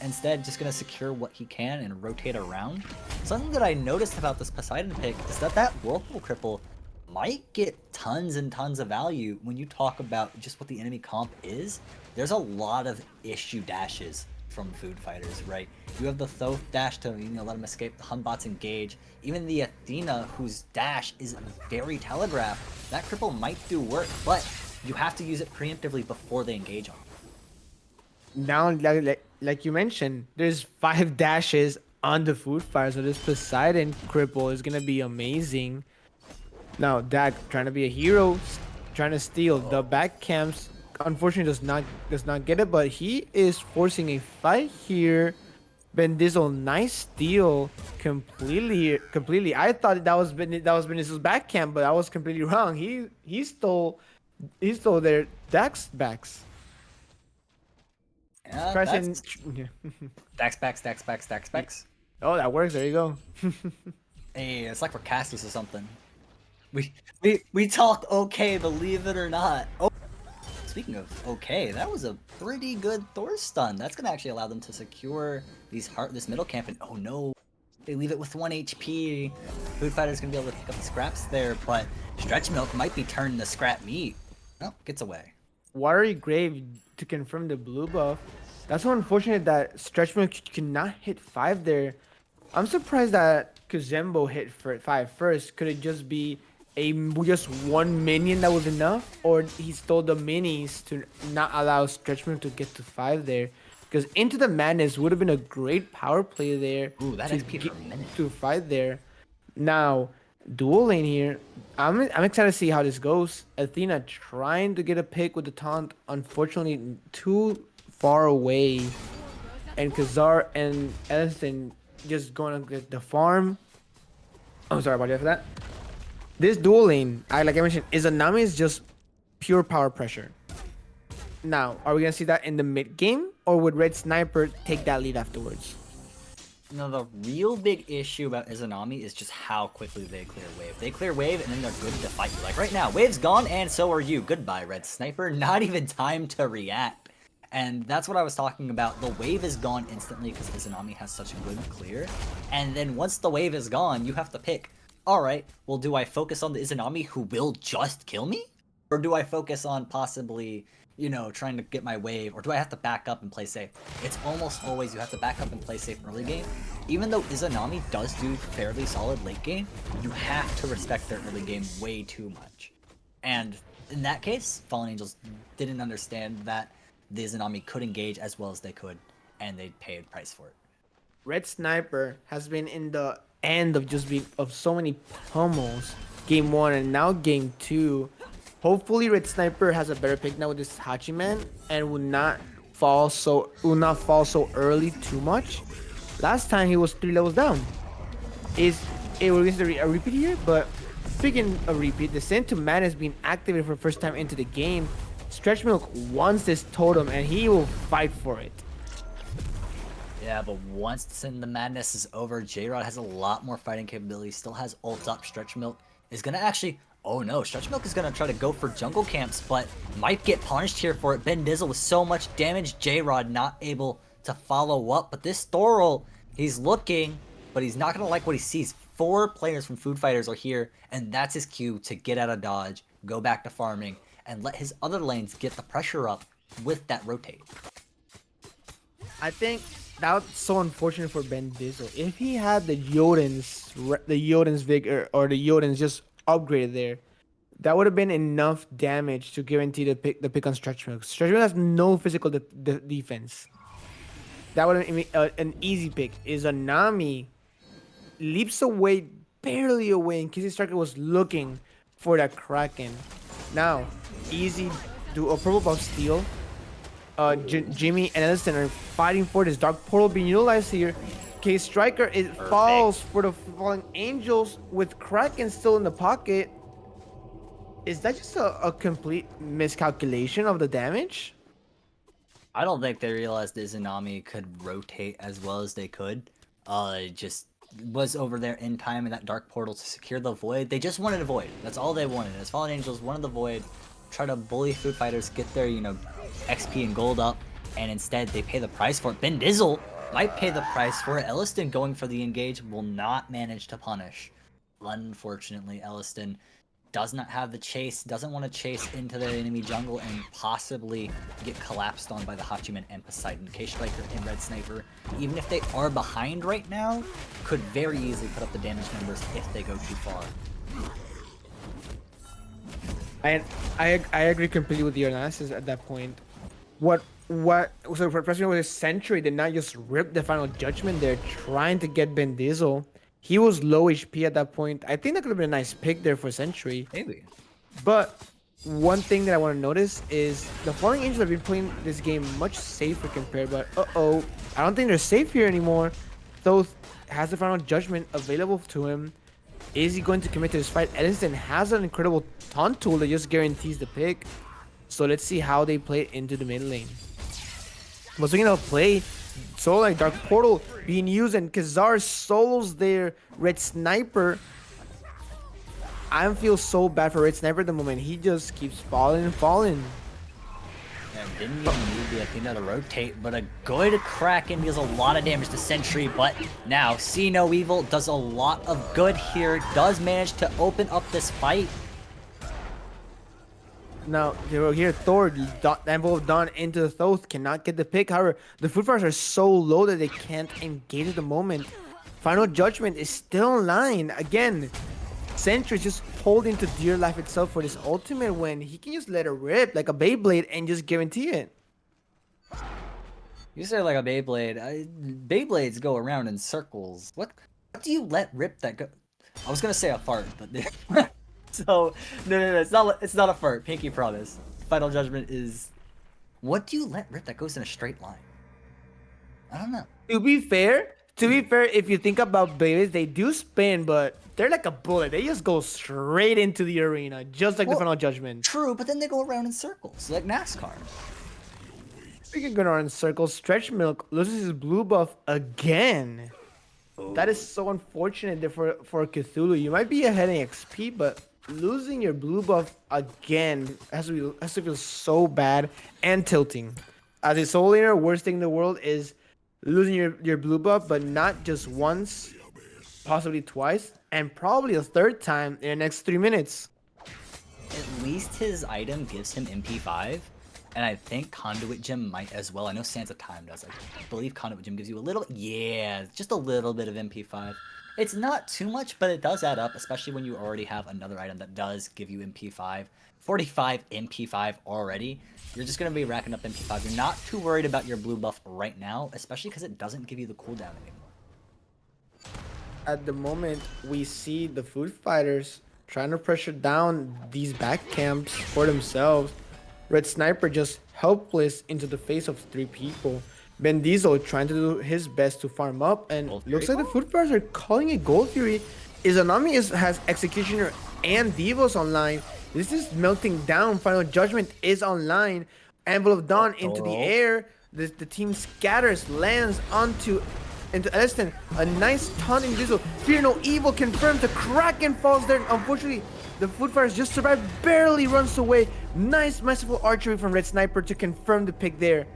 Instead, just going to secure what he can and rotate around. Something that I noticed about this Poseidon pick is that Whirlpool Cripple might get tons and tons of value when you talk about just what the enemy comp is. There's a lot of issue dashes from Food Fighters, right? You have the Thoth dash to let him escape, the Hun bots engage, even the Athena, whose dash is very telegraphed. That cripple might do work, but you have to use it preemptively before they engage on him. Now, like you mentioned, there's 5 dashes on the Food Fire, so this Poseidon cripple is gonna be amazing. Now Dak trying to be a hero, trying to steal the back camps. Unfortunately, does not get it, but he is forcing a fight here. Bendizzle, nice steal, completely. I thought that was Bendizzle's back camp, but I was completely wrong. He stole their Dak's backs. Dax backs. Oh, that works. There you go. Hey, it's like we're casters or something. We talk okay, believe it or not. Oh, speaking of okay, that was a pretty good Thor stun. That's gonna actually allow them to secure this middle camp. And oh no, they leave it with 1 HP. Food Fighter's gonna be able to pick up the scraps there, but Stretch Milk might be turning to scrap meat. Oh, gets away. Watery Grave to confirm the blue buff. That's so unfortunate that Stretch Milk cannot hit 5 there. I'm surprised that Kazembo hit for 5 first. Could it just be just one minion that was enough? Or he stole the minis to not allow Stretch Milk to get to 5 there? Because Into the Madness would have been a great power play there. Ooh, that XP for a minute. To fight there. Now, dual lane here. I'm excited to see how this goes. Athena trying to get a pick with the taunt. Unfortunately, too far away. And Kazar and Edison just going to get the farm. I'm sorry about that. This dual lane, like I mentioned, Izanami is just pure power pressure. Now, are we going to see that in the mid game? Or would Red Sniper take that lead afterwards? No, the real big issue about Izanami is just how quickly they clear wave. They clear wave and then they're good to fight you. Like right now, wave's gone and so are you. Goodbye, Red Sniper. Not even time to react. And that's what I was talking about. The wave is gone instantly because Izanami has such a good clear. And then once the wave is gone, you have to pick, alright, well do I focus on the Izanami who will just kill me? Or do I focus on possibly, you know, trying to get my wave, or do I have to back up and play safe? It's almost always you have to back up and play safe early game. Even though Izanami does do fairly solid late game, you have to respect their early game way too much. And in that case, Fallen Angels didn't understand that the Izanami could engage as well as they could, and they paid a price for it. Red Sniper has been in the end of just being of so many pummels. Game 1 and now game 2. Hopefully Red Sniper has a better pick now with this Hachiman and will not fall so early too much. Last time he was 3 levels down. It was a repeat here, but speaking of repeat, the Send to Madness being activated for the first time into the game. Stretch Milk wants this totem and he will fight for it. Yeah, but once the Send to Madness is over, J-Rod has a lot more fighting capability, still has ult up. Stretch Milk is gonna actually... Oh no, Stretch Milk is gonna try to go for jungle camps, but might get punished here for it. Ben Dizzle with so much damage, J-Rod not able to follow up. But this Thorol, he's looking, but he's not gonna like what he sees. 4 players from Food Fighters are here, and that's his cue to get out of dodge, go back to farming, and let his other lanes get the pressure up with that rotate. I think that was so unfortunate for Ben Dizzle. If he had the Jotun's Vigor or the Jotun's just upgraded there, that would have been enough damage to guarantee the pick on Stretch Milk. Stretch Milk has no physical defense. That would have been an easy pick. Izanami leaps away, barely away, in case his striker was looking for that Kraken. Now, easy do a purple buff steal. Jimmy and Edison are fighting for this Dark Portal being utilized here. Okay, Striker falls for the Falling Angels with Kraken still in the pocket. Is that just a complete miscalculation of the damage? I don't think they realized that Izanami could rotate as well as they could. It just was over there in time in that Dark Portal to secure the Void. They just wanted a Void. That's all they wanted. As Fallen Angels wanted the Void, try to bully Food Fighters, get their, you know, XP and gold up, and instead they pay the price for it. Ben Dizzle might pay the price for it. Elliston going for the engage will not manage to punish. Unfortunately, Elliston does not have the chase, doesn't want to chase into their enemy jungle and possibly get collapsed on by the Hachiman and Poseidon. K-Striker and Red Sniper, even if they are behind right now, could very easily put up the damage numbers if they go too far. I agree completely with your analysis at that point. So for President with his Sentry did not just rip the final judgment there trying to get Ben Dizzle. He was low HP at that point. I think that could have been a nice pick there for Sentry. Maybe. But one thing that I want to notice is the Falling Angels have been playing this game much safer compared, but I don't think they're safe here anymore. Thoth has the final judgment available to him. Is he going to commit to this fight? Edison has an incredible taunt tool that just guarantees the pick. So let's see how they play it into the mid lane. But speaking of play, Soul like Dark Portal being used, and Kazar solos their Red Sniper. I feel so bad for Red Sniper at the moment. He just keeps falling and falling. And didn't even need the Athena to rotate, but a good Kraken deals a lot of damage to Sentry, but now See No Evil does a lot of good here, does manage to open up this fight. Now, here, Thor, Anvil of Dawn into the Thoth, cannot get the pick. However, the food fires are so low that they can't engage at the moment. Final Judgment is still in line. Again, Sentry just holding to dear life itself for this ultimate when he can just let it rip like a Beyblade and just guarantee it. You say like a Beyblade. Beyblades go around in circles. What do you let rip that go? I was gonna say a fart, but so no, it's not a fart. Pinky promise. Final Judgment is. What do you let rip that goes in a straight line? I don't know. To be fair, if you think about Beyblades, they do spin, but they're like a bullet. They just go straight into the arena, just like the Final Judgment. True, but then they go around in circles, like NASCAR. Speaking of going around in circles, Stretch Milk loses his blue buff again. Oh. That is so unfortunate there for Cthulhu. You might be ahead in XP, but losing your blue buff again has to feel so bad and tilting. As a soul laner, worst thing in the world is losing your blue buff, but not just once, possibly twice, and probably a third time in the next 3 minutes. At least his item gives him MP5, and I think Conduit Gem might as well. I know Sands of Time does. I believe Conduit Gem gives you a little, just a little bit of MP5. It's not too much, but it does add up, especially when you already have another item that does give you MP5. 45 MP5 already. You're just going to be racking up MP5. You're not too worried about your blue buff right now, especially because it doesn't give you the cooldown anymore. At the moment, we see the food fighters trying to pressure down these back camps for themselves. Red Sniper just helpless into the face of 3 people. Ben Diesel trying to do his best to farm up, and looks like the food fighters are calling it Gold Fury. Izanami has Executioner and Divos online. This is melting down. Final Judgment is online. Anvil of Dawn into the air. The team scatters, lands into Elston. A nice taunting Diesel. Fear No Evil confirmed. The Kraken falls there. Unfortunately, the food fighters just survived. Barely runs away. Nice merciful archery from Red Sniper to confirm the pick there.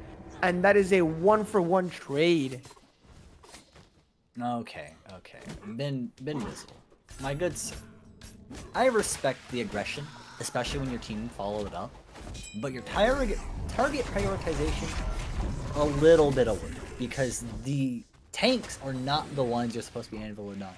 And that is a 1-for-1 trade. Okay. Ben Diesel, my good sir. I respect the aggression, especially when your team followed it up. But your target prioritization, a little bit of work. Because the tanks are not the ones you're supposed to be Anvil or not.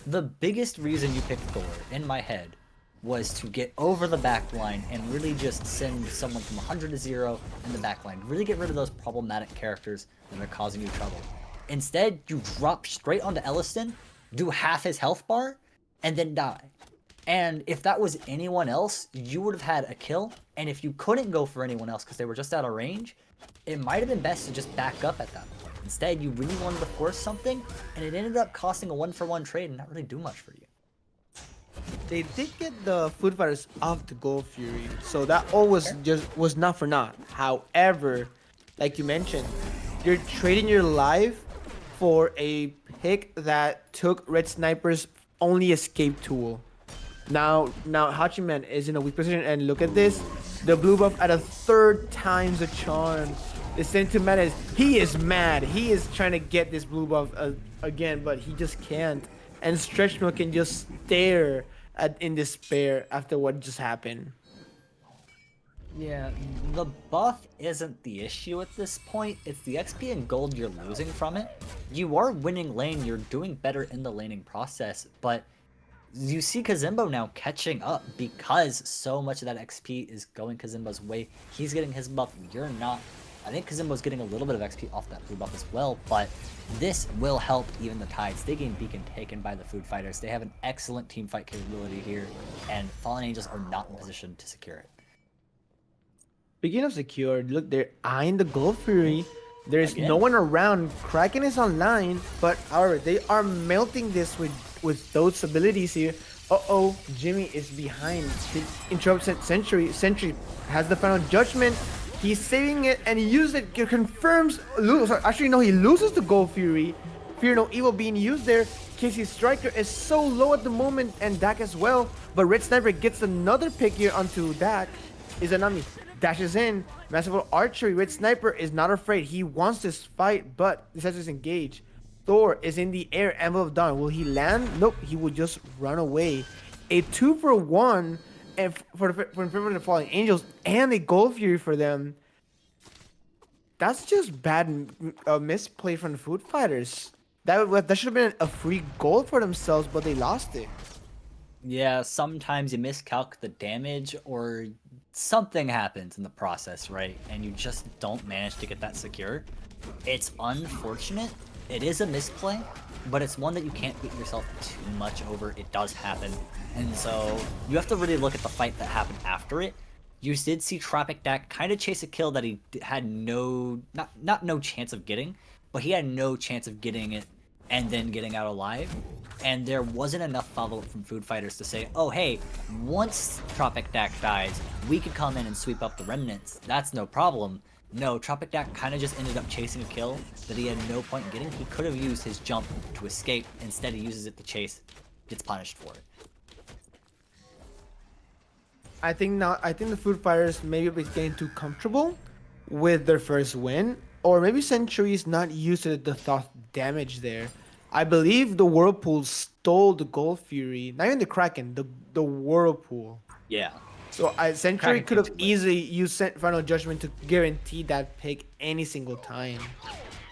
The biggest reason you picked Thor, in my head, was to get over the back line and really just send someone from 100 to 0 in the back line. Really get rid of those problematic characters that are causing you trouble. Instead, you drop straight onto Elliston, do half his health bar, and then die. And if that was anyone else, you would have had a kill. And if you couldn't go for anyone else because they were just out of range, it might have been best to just back up at that point. Instead, you really wanted to force something, and it ended up costing a 1-for-1 trade and not really do much for you. They did get the food fighters off the Gold Fury, so that always was not for naught. However, like you mentioned, you're trading your life for a pick that took Red Sniper's only escape tool. Now Hachiman is in a weak position, and look at this. The blue buff at a 3rd times the charm. The sentiment is he is mad. He is trying to get this blue buff again, but he just can't. And Stretch Milk can just stare in despair after what just happened. Yeah, the buff isn't the issue at this point. It's the XP and gold you're losing from it. You are winning lane. You're doing better in the laning process, but you see Kazimbo now catching up because so much of that XP is going Kazimbo's way. He's getting his buff, you're not. I think Kazimbo's getting a little bit of XP off that blue buff as well, but this will help even the Tides. They gain Beacon taken by the Food Fighters. They have an excellent team fight capability here, and Fallen Angels are not in position to secure it. Speaking of secured, look, they're eyeing the Gold Fury. There's no one around. Kraken is online, but however, they are melting this with those abilities here. Jimmy is behind. He interrupts Sentry. Sentry has the Final Judgment. He's saving it and he uses it. It confirms. Actually, no, he loses the Gold Fury. Fear no evil being used there. Casey's Striker is so low at the moment, and Dak as well. But Red Sniper gets another pick here onto Dak. Izanami dashes in. Massive archery. Red Sniper is not afraid. He wants this fight, but decides to disengage. Thor is in the air. Emblem of Dawn. Will he land? Nope. He will just run away. A 2-for-1 and for the Fallen Angels and a Gold Fury for them. That's just bad misplay from the Food Fighters. That should have been a free gold for themselves, but they lost it. Yeah, sometimes you miscalc the damage or something happens in the process, right? And you just don't manage to get that secure. It's unfortunate. It is a misplay, but it's one that you can't beat yourself too much over. It does happen. And so you have to really look at the fight that happened after it. You did see Tropic Dak kind of chase a kill that he had no chance of getting, but he had no chance of getting it and then getting out alive. And there wasn't enough follow-up from Food Fighters to say, oh hey, once Tropic Dak dies, we could come in and sweep up the remnants. That's no problem. No, Tropic Dak kind of just ended up chasing a kill that he had no point in getting. He could have used his jump to escape. Instead, he uses it to chase. Gets punished for it. I think the Food Fighters maybe was getting too comfortable with their first win, or maybe Century is not used to the thought damage there. I believe the Whirlpool stole the Gold Fury, not even the Kraken, the Whirlpool. Yeah. So Century could have easily used Final Judgment to guarantee that pick any single time.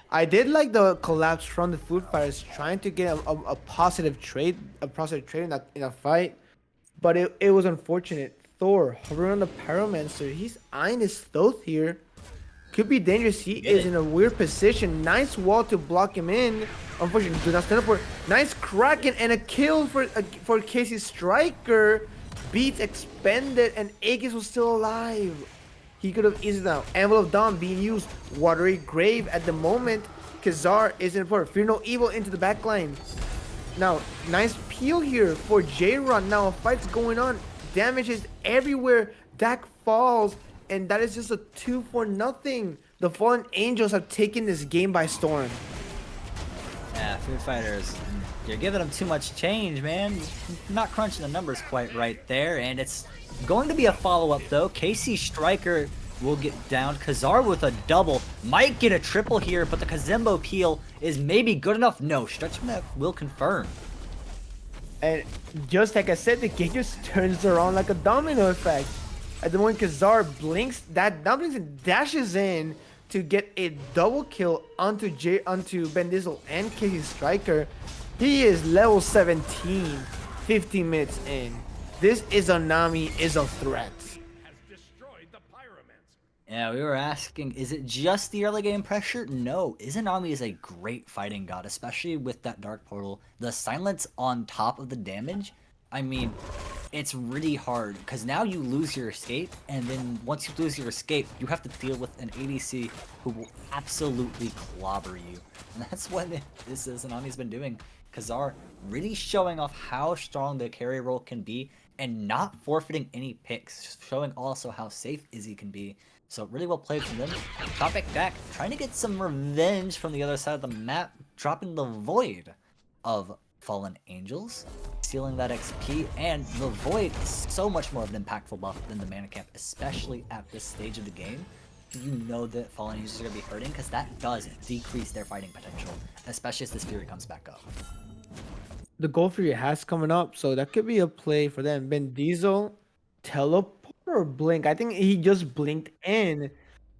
I did like the collapse from the Food Fighters trying to get a positive trade, in that fight, but it was unfortunate. Thor hovering on the Pyromancer. He's eyeing his Thoth here. Could be dangerous. He is in a weird position. Nice wall to block him in. Unfortunately, do not teleport. Nice Kraken and a kill for Casey Striker. Beats expended and Aegis was still alive. He could have easily now. Emblem of Dawn being used. Watery Grave at the moment. Kazar is in for Fear No Evil into the backline. Now, nice peel here for J-Rod. Now a fight's going on. Damage is everywhere. Dak falls, and that is just a 2-for-0. The Fallen Angels have taken this game by storm. Yeah, Food Fighters, you're giving them too much change, man. Not crunching the numbers quite right there, and it's going to be a follow-up, though. Casey Striker will get down. Kazar with a double. Might get a triple here, but the Kazembo peel is maybe good enough. No, Stretchmark will confirm. And just like I said, the game just turns around like a domino effect. At the moment Kazar blinks and dashes in to get a double kill onto Ben Diesel and Casey Striker. He is level 17, 15 minutes in. This Izanami is a threat. Yeah, we were asking, is it just the early game pressure? No, Izanami is a great fighting god, especially with that Dark Portal. The silence on top of the damage, I mean, it's really hard, because now you lose your escape, and then once you lose your escape, you have to deal with an ADC who will absolutely clobber you. And that's what this Izanami's been doing. Kazar really showing off how strong the carry role can be, and not forfeiting any picks, showing also how safe Izzy can be. So really well played from them. Tropic Dak trying to get some revenge from the other side of the map, dropping the Void of Fallen Angels, stealing that XP, and the Void is so much more of an impactful buff than the Mana Camp, especially at this stage of the game. You know that Fallen Angels are going to be hurting, because that does decrease their fighting potential, especially as this Fury comes back up. The Gold Fury has coming up, so that could be a play for them. Ben Diesel, teleport or blink? I think he just blinked in.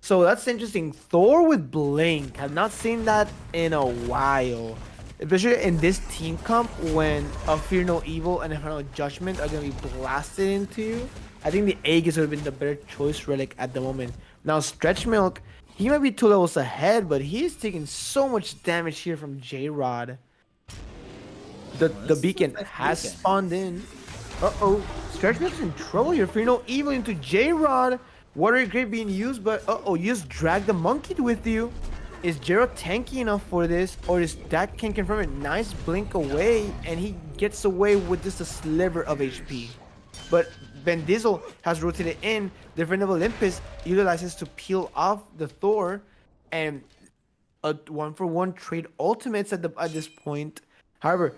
So that's interesting. Thor with blink. I've not seen that in a while. Especially in this team comp when a Fear No Evil and a Final Judgment are going to be blasted into you. I think the Aegis would have been the better choice relic at the moment. Now Stretch Milk, he might be 2 levels ahead, but he's taking so much damage here from J-Rod. The beacon has spawned in. Uh-oh. Stretch Milk's in trouble here. Fear No Evil into J-Rod. Watery Grave being used, but uh-oh, you just drag the monkey with you. Is J-Rod tanky enough for this? Or is Dak can confirm it? Nice blink away, and he gets away with just a sliver of HP. But Ben Diesel has rotated in. The Friend of Olympus utilizes to peel off the Thor, and a 1-for-1 trade ultimates at this point. However,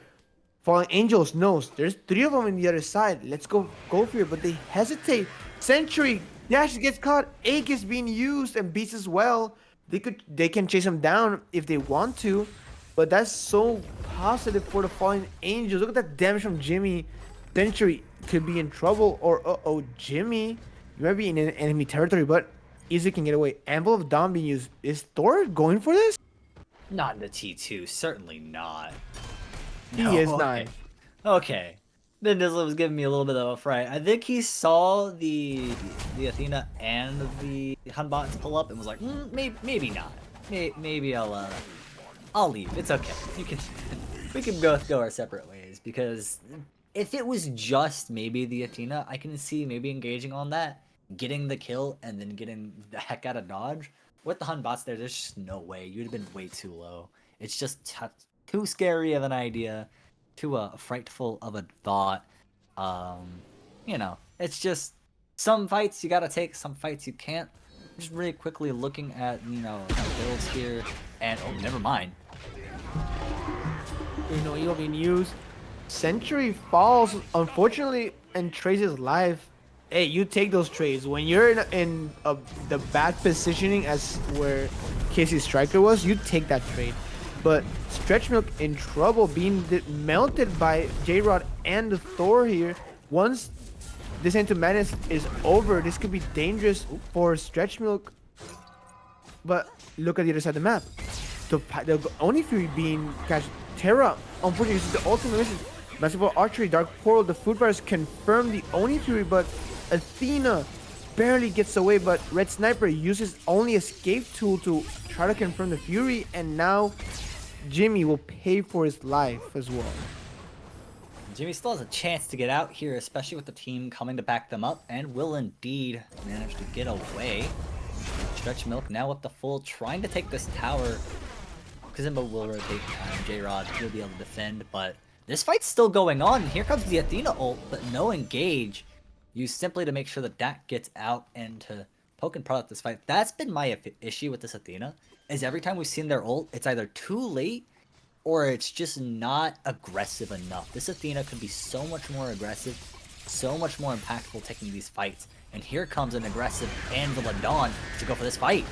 Fallen Angels knows there's 3 of them on the other side. Let's go for it, but they hesitate. Sentry Dash gets caught. Aegis is being used and beats as well. They can chase him down if they want to, but that's so positive for the Fallen Angels. Look at that damage from Jimmy. Sentry could be in trouble, or oh Jimmy, you might be in enemy territory, but Easy can get away. Anvil of Dawn being used. Is Thor going for this? Not in the T2, certainly not. He is okay. not. Okay. Then Dizzle was giving me a little bit of a fright. I think he saw the Athena and the Hunbots pull up and was like, maybe not. Maybe I'll leave. It's okay. We can both go our separate ways, because if it was just maybe the Athena, I can see maybe engaging on that, getting the kill, and then getting the heck out of dodge. With the Hunbots there's just no way. You'd have been way too low. It's just too scary of an idea, too frightful of a thought. You know, it's just some fights you gotta take, some fights you can't. Just really quickly looking at, you know, builds here, and oh, never mind. You know, you'll being used. Sentry falls, unfortunately, and trades his life. Hey, you take those trades. When you're in the bad positioning as where Casey Striker was, you take that trade. But Stretch Milk in trouble, being melted by J-Rod and the Thor here. Once this Into Madness is over, this could be dangerous for Stretch Milk. But look at the other side of the map. The only Fury being catch Terra. Unfortunately, this is the ultimate mission. Basketball Archery, Dark Portal, the Food Fighters confirm the Oni Fury, but Athena barely gets away, but Red Sniper uses only escape tool to try to confirm the Fury, and now Jimmy will pay for his life as well. Jimmy still has a chance to get out here, especially with the team coming to back them up, and will indeed manage to get away. Stretch Milk now with the full, trying to take this tower. Kazimba will rotate J-Rod, he'll be able to defend, but this fight's still going on. Here comes the Athena ult, but no engage. Used simply to make sure that Dak gets out and to poke and prod at this fight. That's been my issue with this Athena, is every time we've seen their ult, it's either too late or it's just not aggressive enough. This Athena could be so much more aggressive, so much more impactful taking these fights. And here comes an aggressive Anvil of Dawn to go for this fight.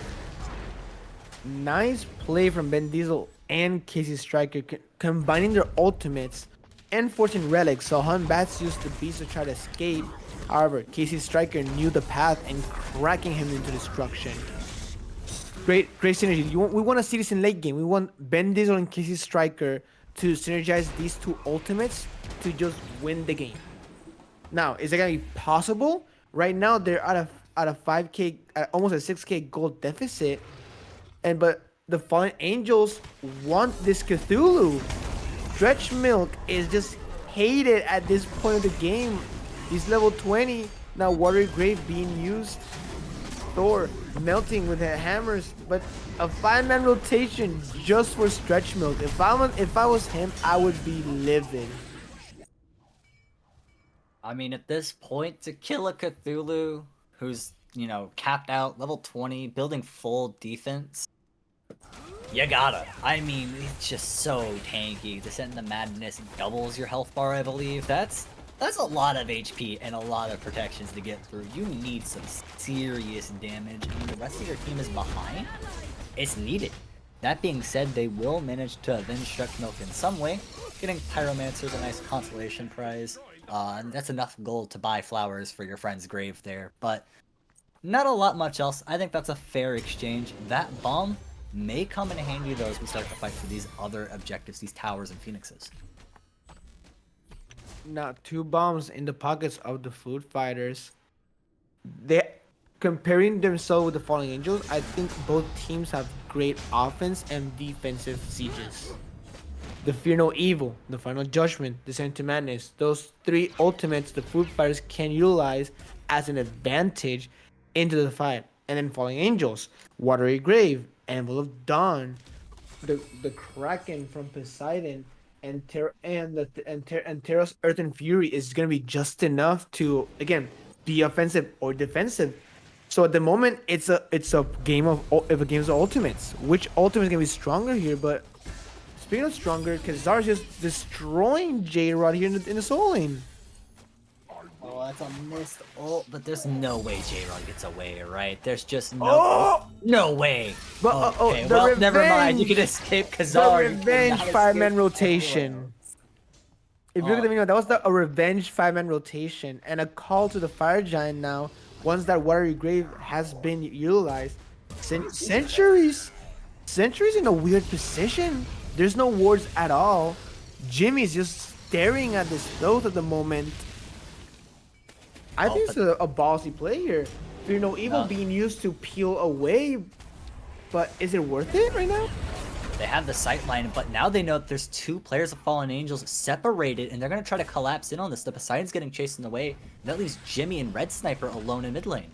Nice play from Ben Diesel and Casey Striker, combining their ultimates and forcing relics. So Hun Bats used the beast to try to escape. However, Casey Striker knew the path and cracking him into destruction. Great synergy. We want to see this in late game. We want Ben Diesel and Casey Striker to synergize these two ultimates to just win the game. Now, is it gonna be possible? Right now, they're at a 5K, almost a 6K gold deficit, but the Fallen Angels want this Cthulhu. Stretch Milk is just hated at this point of the game. He's level 20. Now Watery Grave being used. Thor melting with the hammers, but a 5-man rotation just for Stretch Milk. If I was him, I would be livid. I mean, at this point, to kill a Cthulhu who's, you know, capped out, level 20, building full defense, you gotta. I mean, it's just so tanky. Descent into Madness doubles your health bar, I believe. That's a lot of HP and a lot of protections to get through. You need some serious damage, and the rest of your team is behind. It's needed. That being said, they will manage to avenge Stretch Milk in some way. Getting Pyromancer's a nice consolation prize. And that's enough gold to buy flowers for your friend's grave there. But not a lot much else. I think that's a fair exchange. That bomb may come in handy though as we start to fight for these other objectives, these towers and phoenixes. Now, 2 bombs in the pockets of the Food Fighters. They comparing themselves with the Falling Angels. I think both teams have great offense and defensive sieges. The Fear No Evil, the Final Judgment, Descent to Madness. Those 3 ultimates the Food Fighters can utilize as an advantage into the fight. And then Falling Angels, Watery Grave, Anvil of Dawn, the Kraken from Poseidon, and Terra's Earth and Fury is gonna be just enough to again be offensive or defensive. So at the moment, it's a game of if a game of ultimates. Which ultimate is gonna be stronger here? But speaking of stronger, Kazar's just destroying J-Rod here in the soul lane. Oh, that's a missed ult, but there's no way J-Rod gets away, right? There's just no way. But Okay, the well, never mind. You revenge! can escape The Kazar. revenge 5-man rotation. If you look at the video, that was a revenge 5-man rotation and a call to the Fire Giant now. Once that Watery Grave has been utilized, Centuries in a weird position. There's no wards at all. Jimmy's just staring at this throat at the moment. I think it's a ballsy play here. Fear No Evil being used to peel away, but is it worth it right now? They have the sight line, but now they know that there's two players of Fallen Angels separated, and they're going to try to collapse in on this. The Poseidon's getting chased in the way, and that leaves Jimmy and Red Sniper alone in mid lane.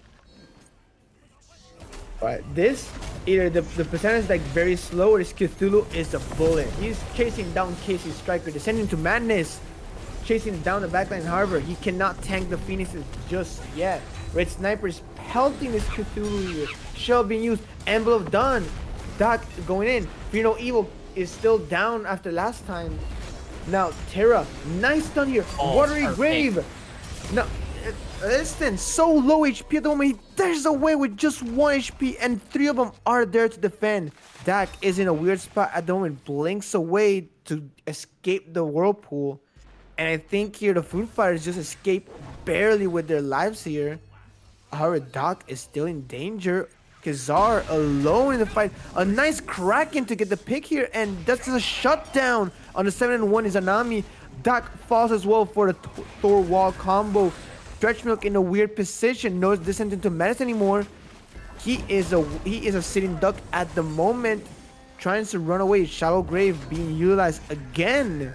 But this, either the Poseidon is like very slow, or this Cthulhu is a bullet. He's chasing down Casey Striker, descending to madness, chasing down the backline. However, he cannot tank the Phoenixes just yet. Red Sniper is pelting this Cthulhu here. Shell being used, envelope done. Doc going in. Fear No Evil is still down after last time. Now Terra, nice stun here. Watery Grave. Now, listen, so low HP at the moment. He dashes away with just 1 HP, and 3 of them are there to defend. Dak is in a weird spot at the moment. Blinks away to escape the whirlpool, and I think here the Food Fighters just escape barely with their lives here. However, Doc is still in danger. Kazar alone in the fight. A nice Kraken to get the pick here, and that's a shutdown on the 7-1 Izanami. Doc falls as well for the Thor wall combo. Stretch Milk in a weird position. No descent into madness anymore. He is a sitting duck at the moment, trying to run away. Shallow Grave being utilized again.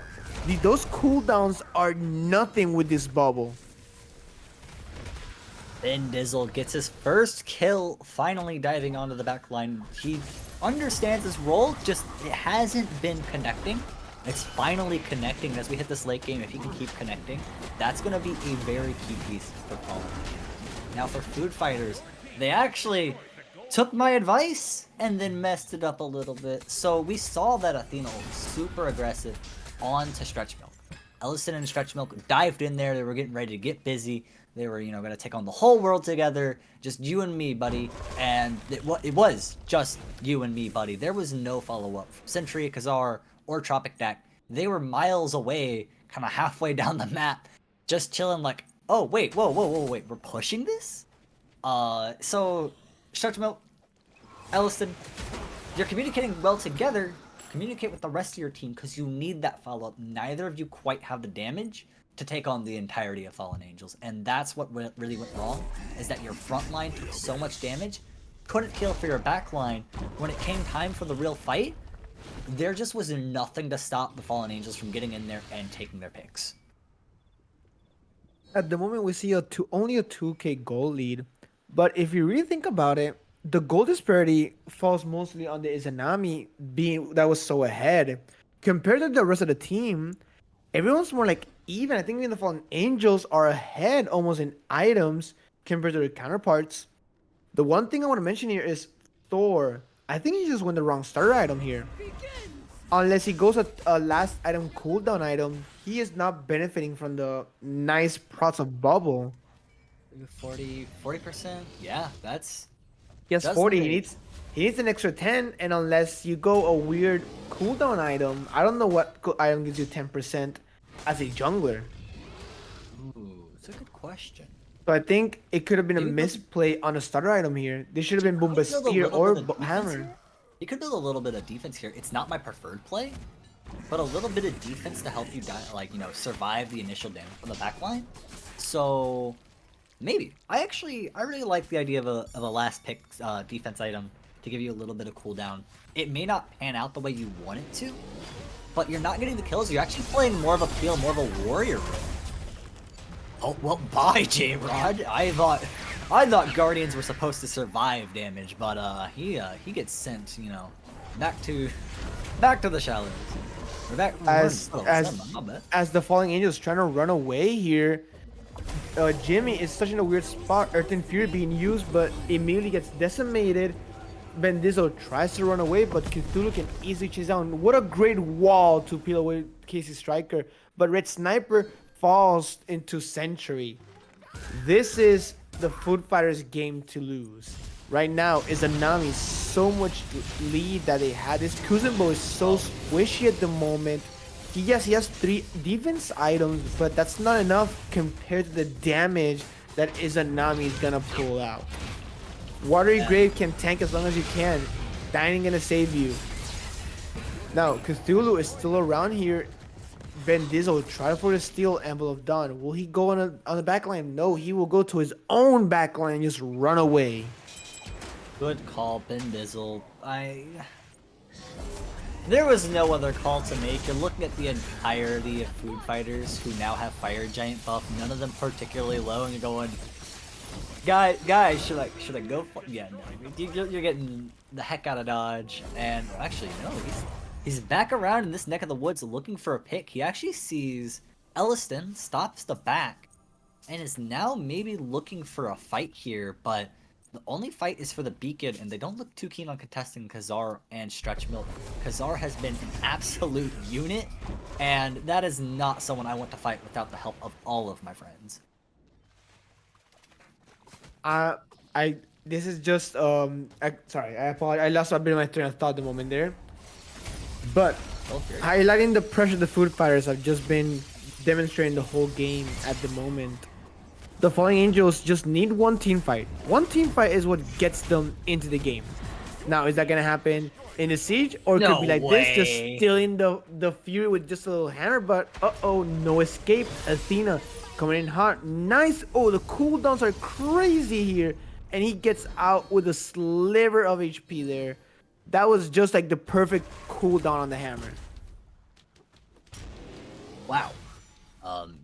Those cooldowns are nothing with this bubble. Then Dizzle gets his first kill, finally diving onto the back line. He understands his role, just it hasn't been connecting. It's finally connecting. As we hit this late game, if he can keep connecting, that's going to be a very key piece for Fallen. Now for Food Fighters, they actually took my advice and then messed it up a little bit. So we saw that Athena was super aggressive onto Stretch Milk. Ellison and Stretch Milk dived in there. They were getting ready to get busy. They were, going to take on the whole world together. Just you and me, buddy. And it was just you and me, buddy. There was no follow-up from Sentry, Kazar, or Tropic Deck. They were miles away, kind of halfway down the map, just chilling like, oh, wait, whoa, wait, we're pushing this? So, Stretch Milk, Ellison, you're communicating well together. Communicate with the rest of your team, because you need that follow-up. Neither of you quite have the damage to take on the entirety of Fallen Angels, and that's what really went wrong, is that your front line took so much damage, couldn't heal for your back line. When it came time for the real fight, there just was nothing to stop the Fallen Angels from getting in there and taking their picks. At the moment, we see only a 2k goal lead, but if you really think about it, the goal disparity falls mostly on the Izanami being that was so ahead. Compared to the rest of the team, everyone's more like even. I think even the Fallen Angels are ahead almost in items compared to their counterparts. The one thing I want to mention here is Thor. I think he just went the wrong starter item here. Unless he goes a last item cooldown item, he is not benefiting from the nice prots of bubble. 40%? Yeah, that's... He has 40. He needs an extra 10, and unless you go a weird cooldown item, I don't know what item gives you 10% as a jungler. Ooh, it's a good question. So I think it could have been a misplay on a starter item here. They should have been Boomba Spear or Hammer. You could build a little bit of defense here. It's not my preferred play, but a little bit of defense to help you survive the initial damage from the backline. So maybe I really like the idea of a last pick defense item to give you a little bit of cooldown. It may not pan out the way you want it to, but you're not getting the kills. You're actually playing more of a peel, more of a warrior role. Oh well, bye J-Rod. I thought Guardians were supposed to survive damage, but he gets sent, back to the shallows. We're back. as as My bad. as the falling angel is trying to run away here. Jimmy is such in a weird spot. Earth and Fury being used, but immediately gets decimated. Bendizo tries to run away, but Cthulhu can easily chase down. What a great wall to peel away Casey Striker. But Red Sniper falls into Century. This is the Food Fighters game to lose. Right now, Izanami so much lead that they had. This Kuzenbo is so squishy at the moment. Yes, he has 3 defense items, but that's not enough compared to the damage that Izanami is gonna pull out. Watery Grave can tank as long as you can. Dining gonna save you. Now, Cthulhu is still around here. Bendizo try for the steal Anvil of Dawn. Will he go on the backline? No, he will go to his own backline and just run away. Good call, Bendizzle. There was no other call to make. You're looking at the entirety of Food Fighters who now have Fire Giant buff, none of them particularly low, and you're going, guys, should I go for? Yeah, no, you're getting the heck out of Dodge, and actually no, he's back around in this neck of the woods looking for a pick. He actually sees Elliston, stops the back, and is now maybe looking for a fight here, but the only fight is for the beacon, and they don't look too keen on contesting Khazar and Stretch Milk. Khazar has been an absolute unit, and that is not someone I want to fight without the help of all of my friends. This is just sorry, I apologize. I lost a bit of my train of thought the moment there. But highlighting the pressure the Food Fighters have just been demonstrating the whole game at the moment. The Falling Angels just need one team fight. One team fight is what gets them into the game. Now, is that gonna happen in the siege, or it could be like this, just stealing the Fury with just a little hammer? But no escape. Athena coming in hot, nice. Oh, the cooldowns are crazy here, and he gets out with a sliver of HP there. That was just like the perfect cooldown on the hammer. Wow.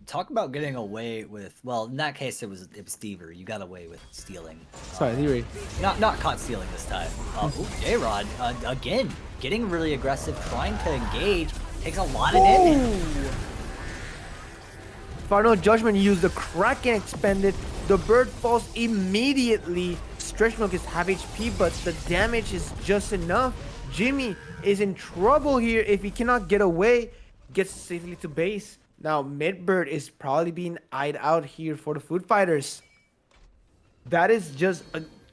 Talk about getting away with, well, in that case it was Stever. You got away with stealing. Sorry, Theory. Not caught stealing this time. J-Rod, again, getting really aggressive, trying to engage, takes a lot of damage. Final Judgment used the Kraken expended. The bird falls immediately. Stretch Milk is half HP, but the damage is just enough. Jimmy is in trouble here if he cannot get away. Gets safely to base. Now, Midbird is probably being eyed out here for the Food Fighters. That is just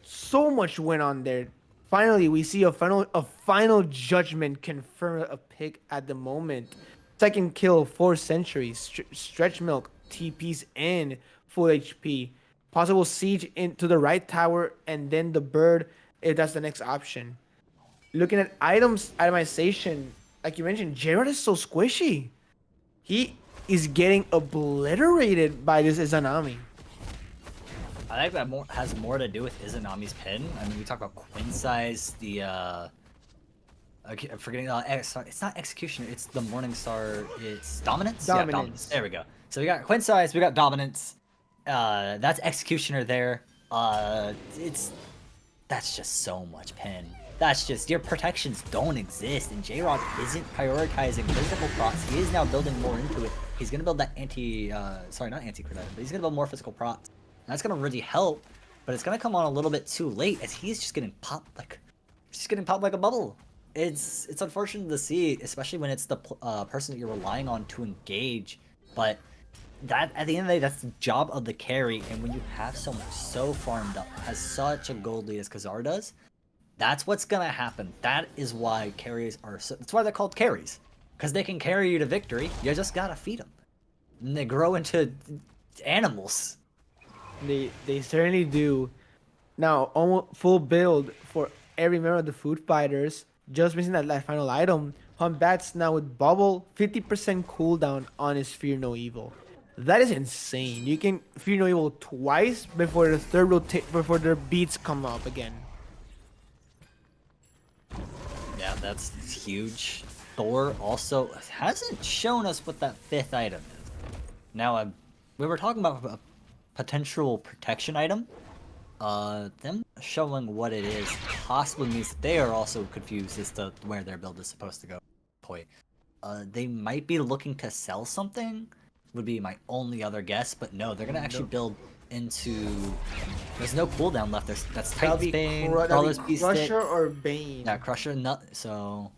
so much went on there. Finally, we see a final judgment confirm a pick at the moment. Second kill for Century. Stretch Milk TPs in full HP. Possible siege into the right tower, and then the bird if that's the next option. Looking at itemization, like you mentioned, Jared is so squishy. He is getting obliterated by this Izanami. I think that has more to do with Izanami's pin. I mean, we talk about Quinn size, the I'm forgetting. It's not Executioner. It's the Morningstar. It's Dominance. Yeah, Dominance. There we go. So we got Quinn size. We got Dominance. That's Executioner there. That's just so much pin. That's just, your protections don't exist, and J-Rod isn't prioritizing physical procs. He is now building more into it. He's gonna build that not anti-crit item, but he's gonna build more physical procs. And that's gonna really help, but it's gonna come on a little bit too late as he's just getting popped like a bubble. It's unfortunate to see, especially when it's the person that you're relying on to engage, but that at the end of the day, that's the job of the carry, and when you have someone so farmed up, has such a gold lead as Khazar does, that's what's gonna happen. That is why carries are that's why they're called carries, because they can carry you to victory. You just gotta feed them, and they grow into animals. They certainly do. Now, almost full build for every member of the Food Fighters. Just missing that final item. Humbats now with Bubble, 50% cooldown on his Fear No Evil. That is insane. You can Fear No Evil twice before the third before their beats come up again. Yeah, that's huge. Thor also hasn't shown us what that fifth item is. Now, we were talking about a potential protection item. Them showing what it is possibly means that they are also confused as to where their build is supposed to go. Point. They might be looking to sell something. Would be my only other guess, but no, they're gonna actually build into. There's no cooldown left. That's That'll Titan's be Bane, that'll be Brawler's Beat Stick. Crusher or Bane. Yeah, Crusher. Not so.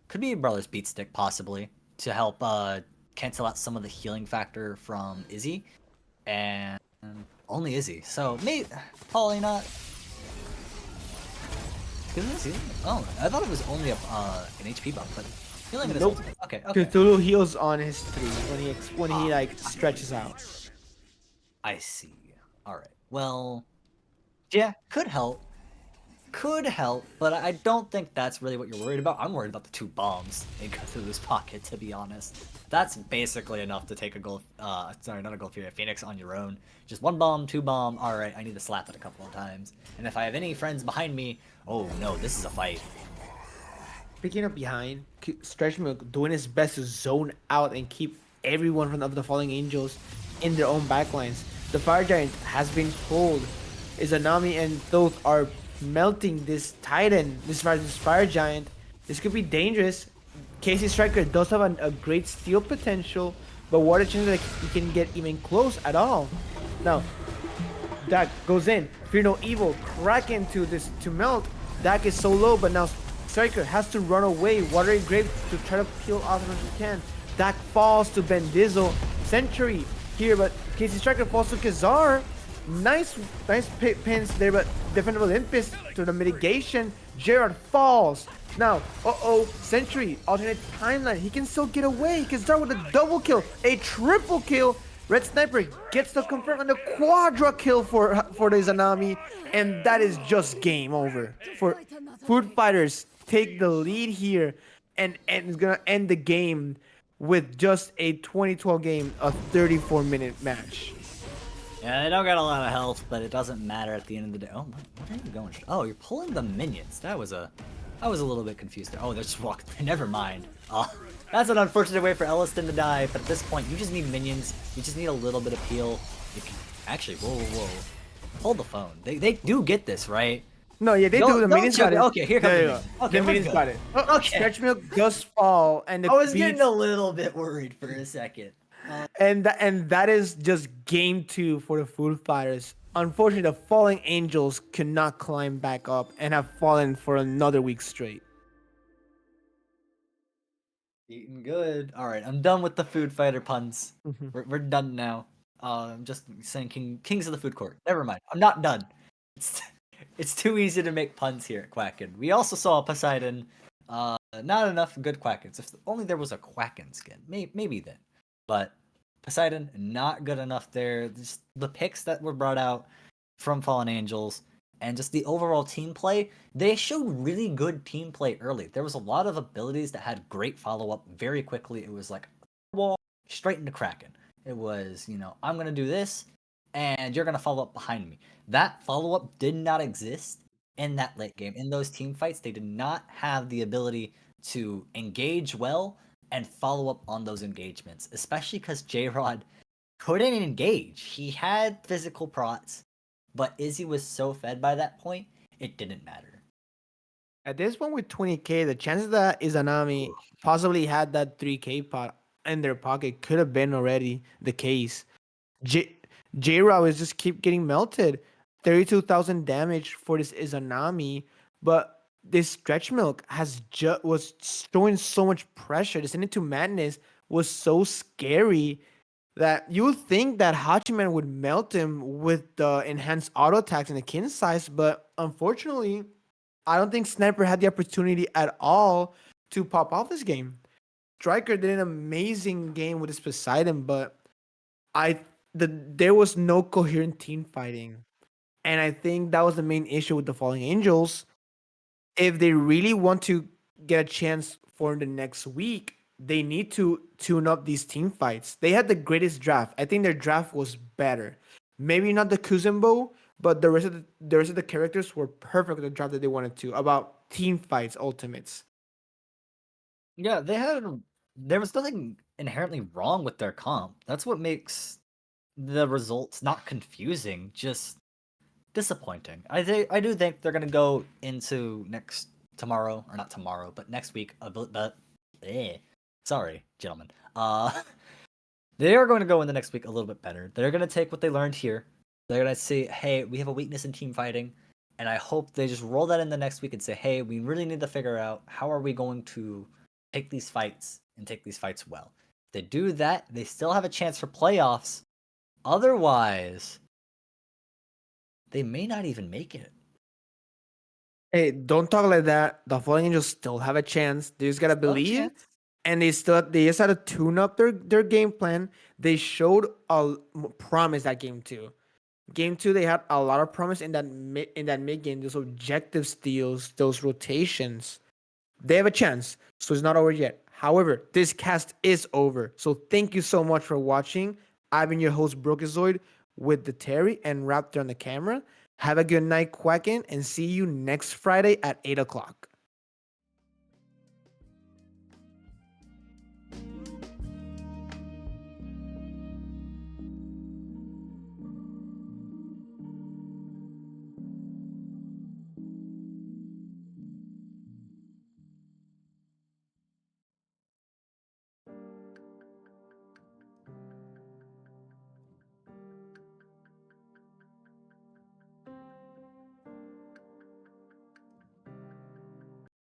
Could be Brawler's Beat Stick possibly to help cancel out some of the healing factor from Izzy, and only Izzy. So maybe probably not. Oh, I thought it was only an HP buff, but healing it is Nope. ultimate. Okay, okay. Cthulhu heals on his 3 when he like stretches out. I see. All right. Well, yeah, could help. Could help, but I don't think that's really what you're worried about. I'm worried about the 2 bombs in Cthulhu's pocket, to be honest. That's basically enough to take a gold, sorry, not a gold fury, a Phoenix on your own. Just 1 bomb, 2 bomb, alright, I need to slap it a couple of times. And if I have any friends behind me, oh no, this is a fight. Picking up behind, Stretch Milk doing his best to zone out and keep everyone from the Falling Angels in their own backlines. The Fire Giant has been pulled. Izanami and Thoth are melting this Titan, this Fire Giant. This could be dangerous. Casey Striker does have a great steal potential, but what a chance that he can get even close at all. Now, Dak goes in. Fear no evil. Crack into this to melt. Dak is so low, but now Striker has to run away. Watery Grave to try to peel off as much as he can. Dak falls to Bendizzle. Sentry here, but Casey Striker falls to Kazar. Nice pins there, but defendable Impus to the mitigation. Gerard falls. Now, Sentry, alternate timeline. He can still get away. He can start with a double kill, a triple kill. Red Sniper gets the confirm and the quadra kill for the Izanami, and that is just game over. For Food Fighters take the lead here, and it's gonna end the game with just a 2012 game, a 34-minute match. Yeah, they don't got a lot of health, but it doesn't matter at the end of the day. Oh, what are you going? Oh, you're pulling the minions. I was a little bit confused there. Oh, they're just walking. Never mind. That's an unfortunate way for Elliston to die, but at this point, you just need minions. You just need a little bit of peel. You can actually, whoa. Hold the phone. They do get this, right? No, yeah, they do. The minions got it. Okay, here comes the minions. Okay, the minions got it. Okay. Stretch Milk does fall, and I was getting a little bit worried for a second. And that is just game 2 for the Food Fighters. Unfortunately, the Falling Angels could not climb back up and have fallen for another week straight. Eating good. All right, I'm done with the Food Fighter puns. We're done now. I'm just saying Kings of the Food Court. Never mind. I'm not done. It's too easy to make puns here at Quacken. We also saw Poseidon. Not enough good Quackens. If only there was a Quacken skin. Maybe then. But Poseidon, not good enough there. Just the picks that were brought out from Fallen Angels and just the overall team play, they showed really good team play early. There was a lot of abilities that had great follow-up very quickly. It was like, wall, straight into Kraken. It was, I'm going to do this, and you're going to follow up behind me. That follow-up did not exist in that late game. In those team fights, they did not have the ability to engage well and follow up on those engagements, especially because J-Rod couldn't engage. He had physical prots, but Izzy was so fed by that point, it didn't matter. At this point with 20k, the chances that Izanami possibly had that 3k pot in their pocket could have been already the case. J-Rod is just keep getting melted. 32,000 damage for this Izanami, but this Stretch Milk was showing so much pressure. This Into Madness was so scary that you would think that Hachiman would melt him with the enhanced auto attacks and the kin size, but unfortunately, I don't think Sniper had the opportunity at all to pop off this game. Striker did an amazing game with his Poseidon, but there was no coherent team fighting. And I think that was the main issue with the Falling Angels. If they really want to get a chance for the next week, they need to tune up these team fights. They had the greatest draft. I think their draft was better. Maybe not the Kuzumbo, but the rest of the characters were perfect with the draft that they wanted to about team fights, ultimates. Yeah, there was nothing inherently wrong with their comp. That's what makes the results not confusing, just disappointing. I do think they're gonna go into next week Sorry, gentlemen. They are going to go in the next week a little bit better. They're going to take what they learned here. They're going to say, hey, we have a weakness in team fighting. And I hope they just roll that in the next week and say, hey, we really need to figure out how are we going to take these fights and take these fights well. If they do that, they still have a chance for playoffs. Otherwise, they may not even make it. Hey, don't talk like that. The Fallen Angels still have a chance. They just gotta Still have a believe, chance. and they just had to tune up their game plan. They showed promise that game two. Game two, they had a lot of promise in that mid game. Those objective steals, those rotations. They have a chance, so it's not over yet. However, this cast is over. So thank you so much for watching. I've been your host, Brokazoid, with the Terry and Raptor on the camera. Have a good night, Quacken, and see you next Friday at 8 o'clock.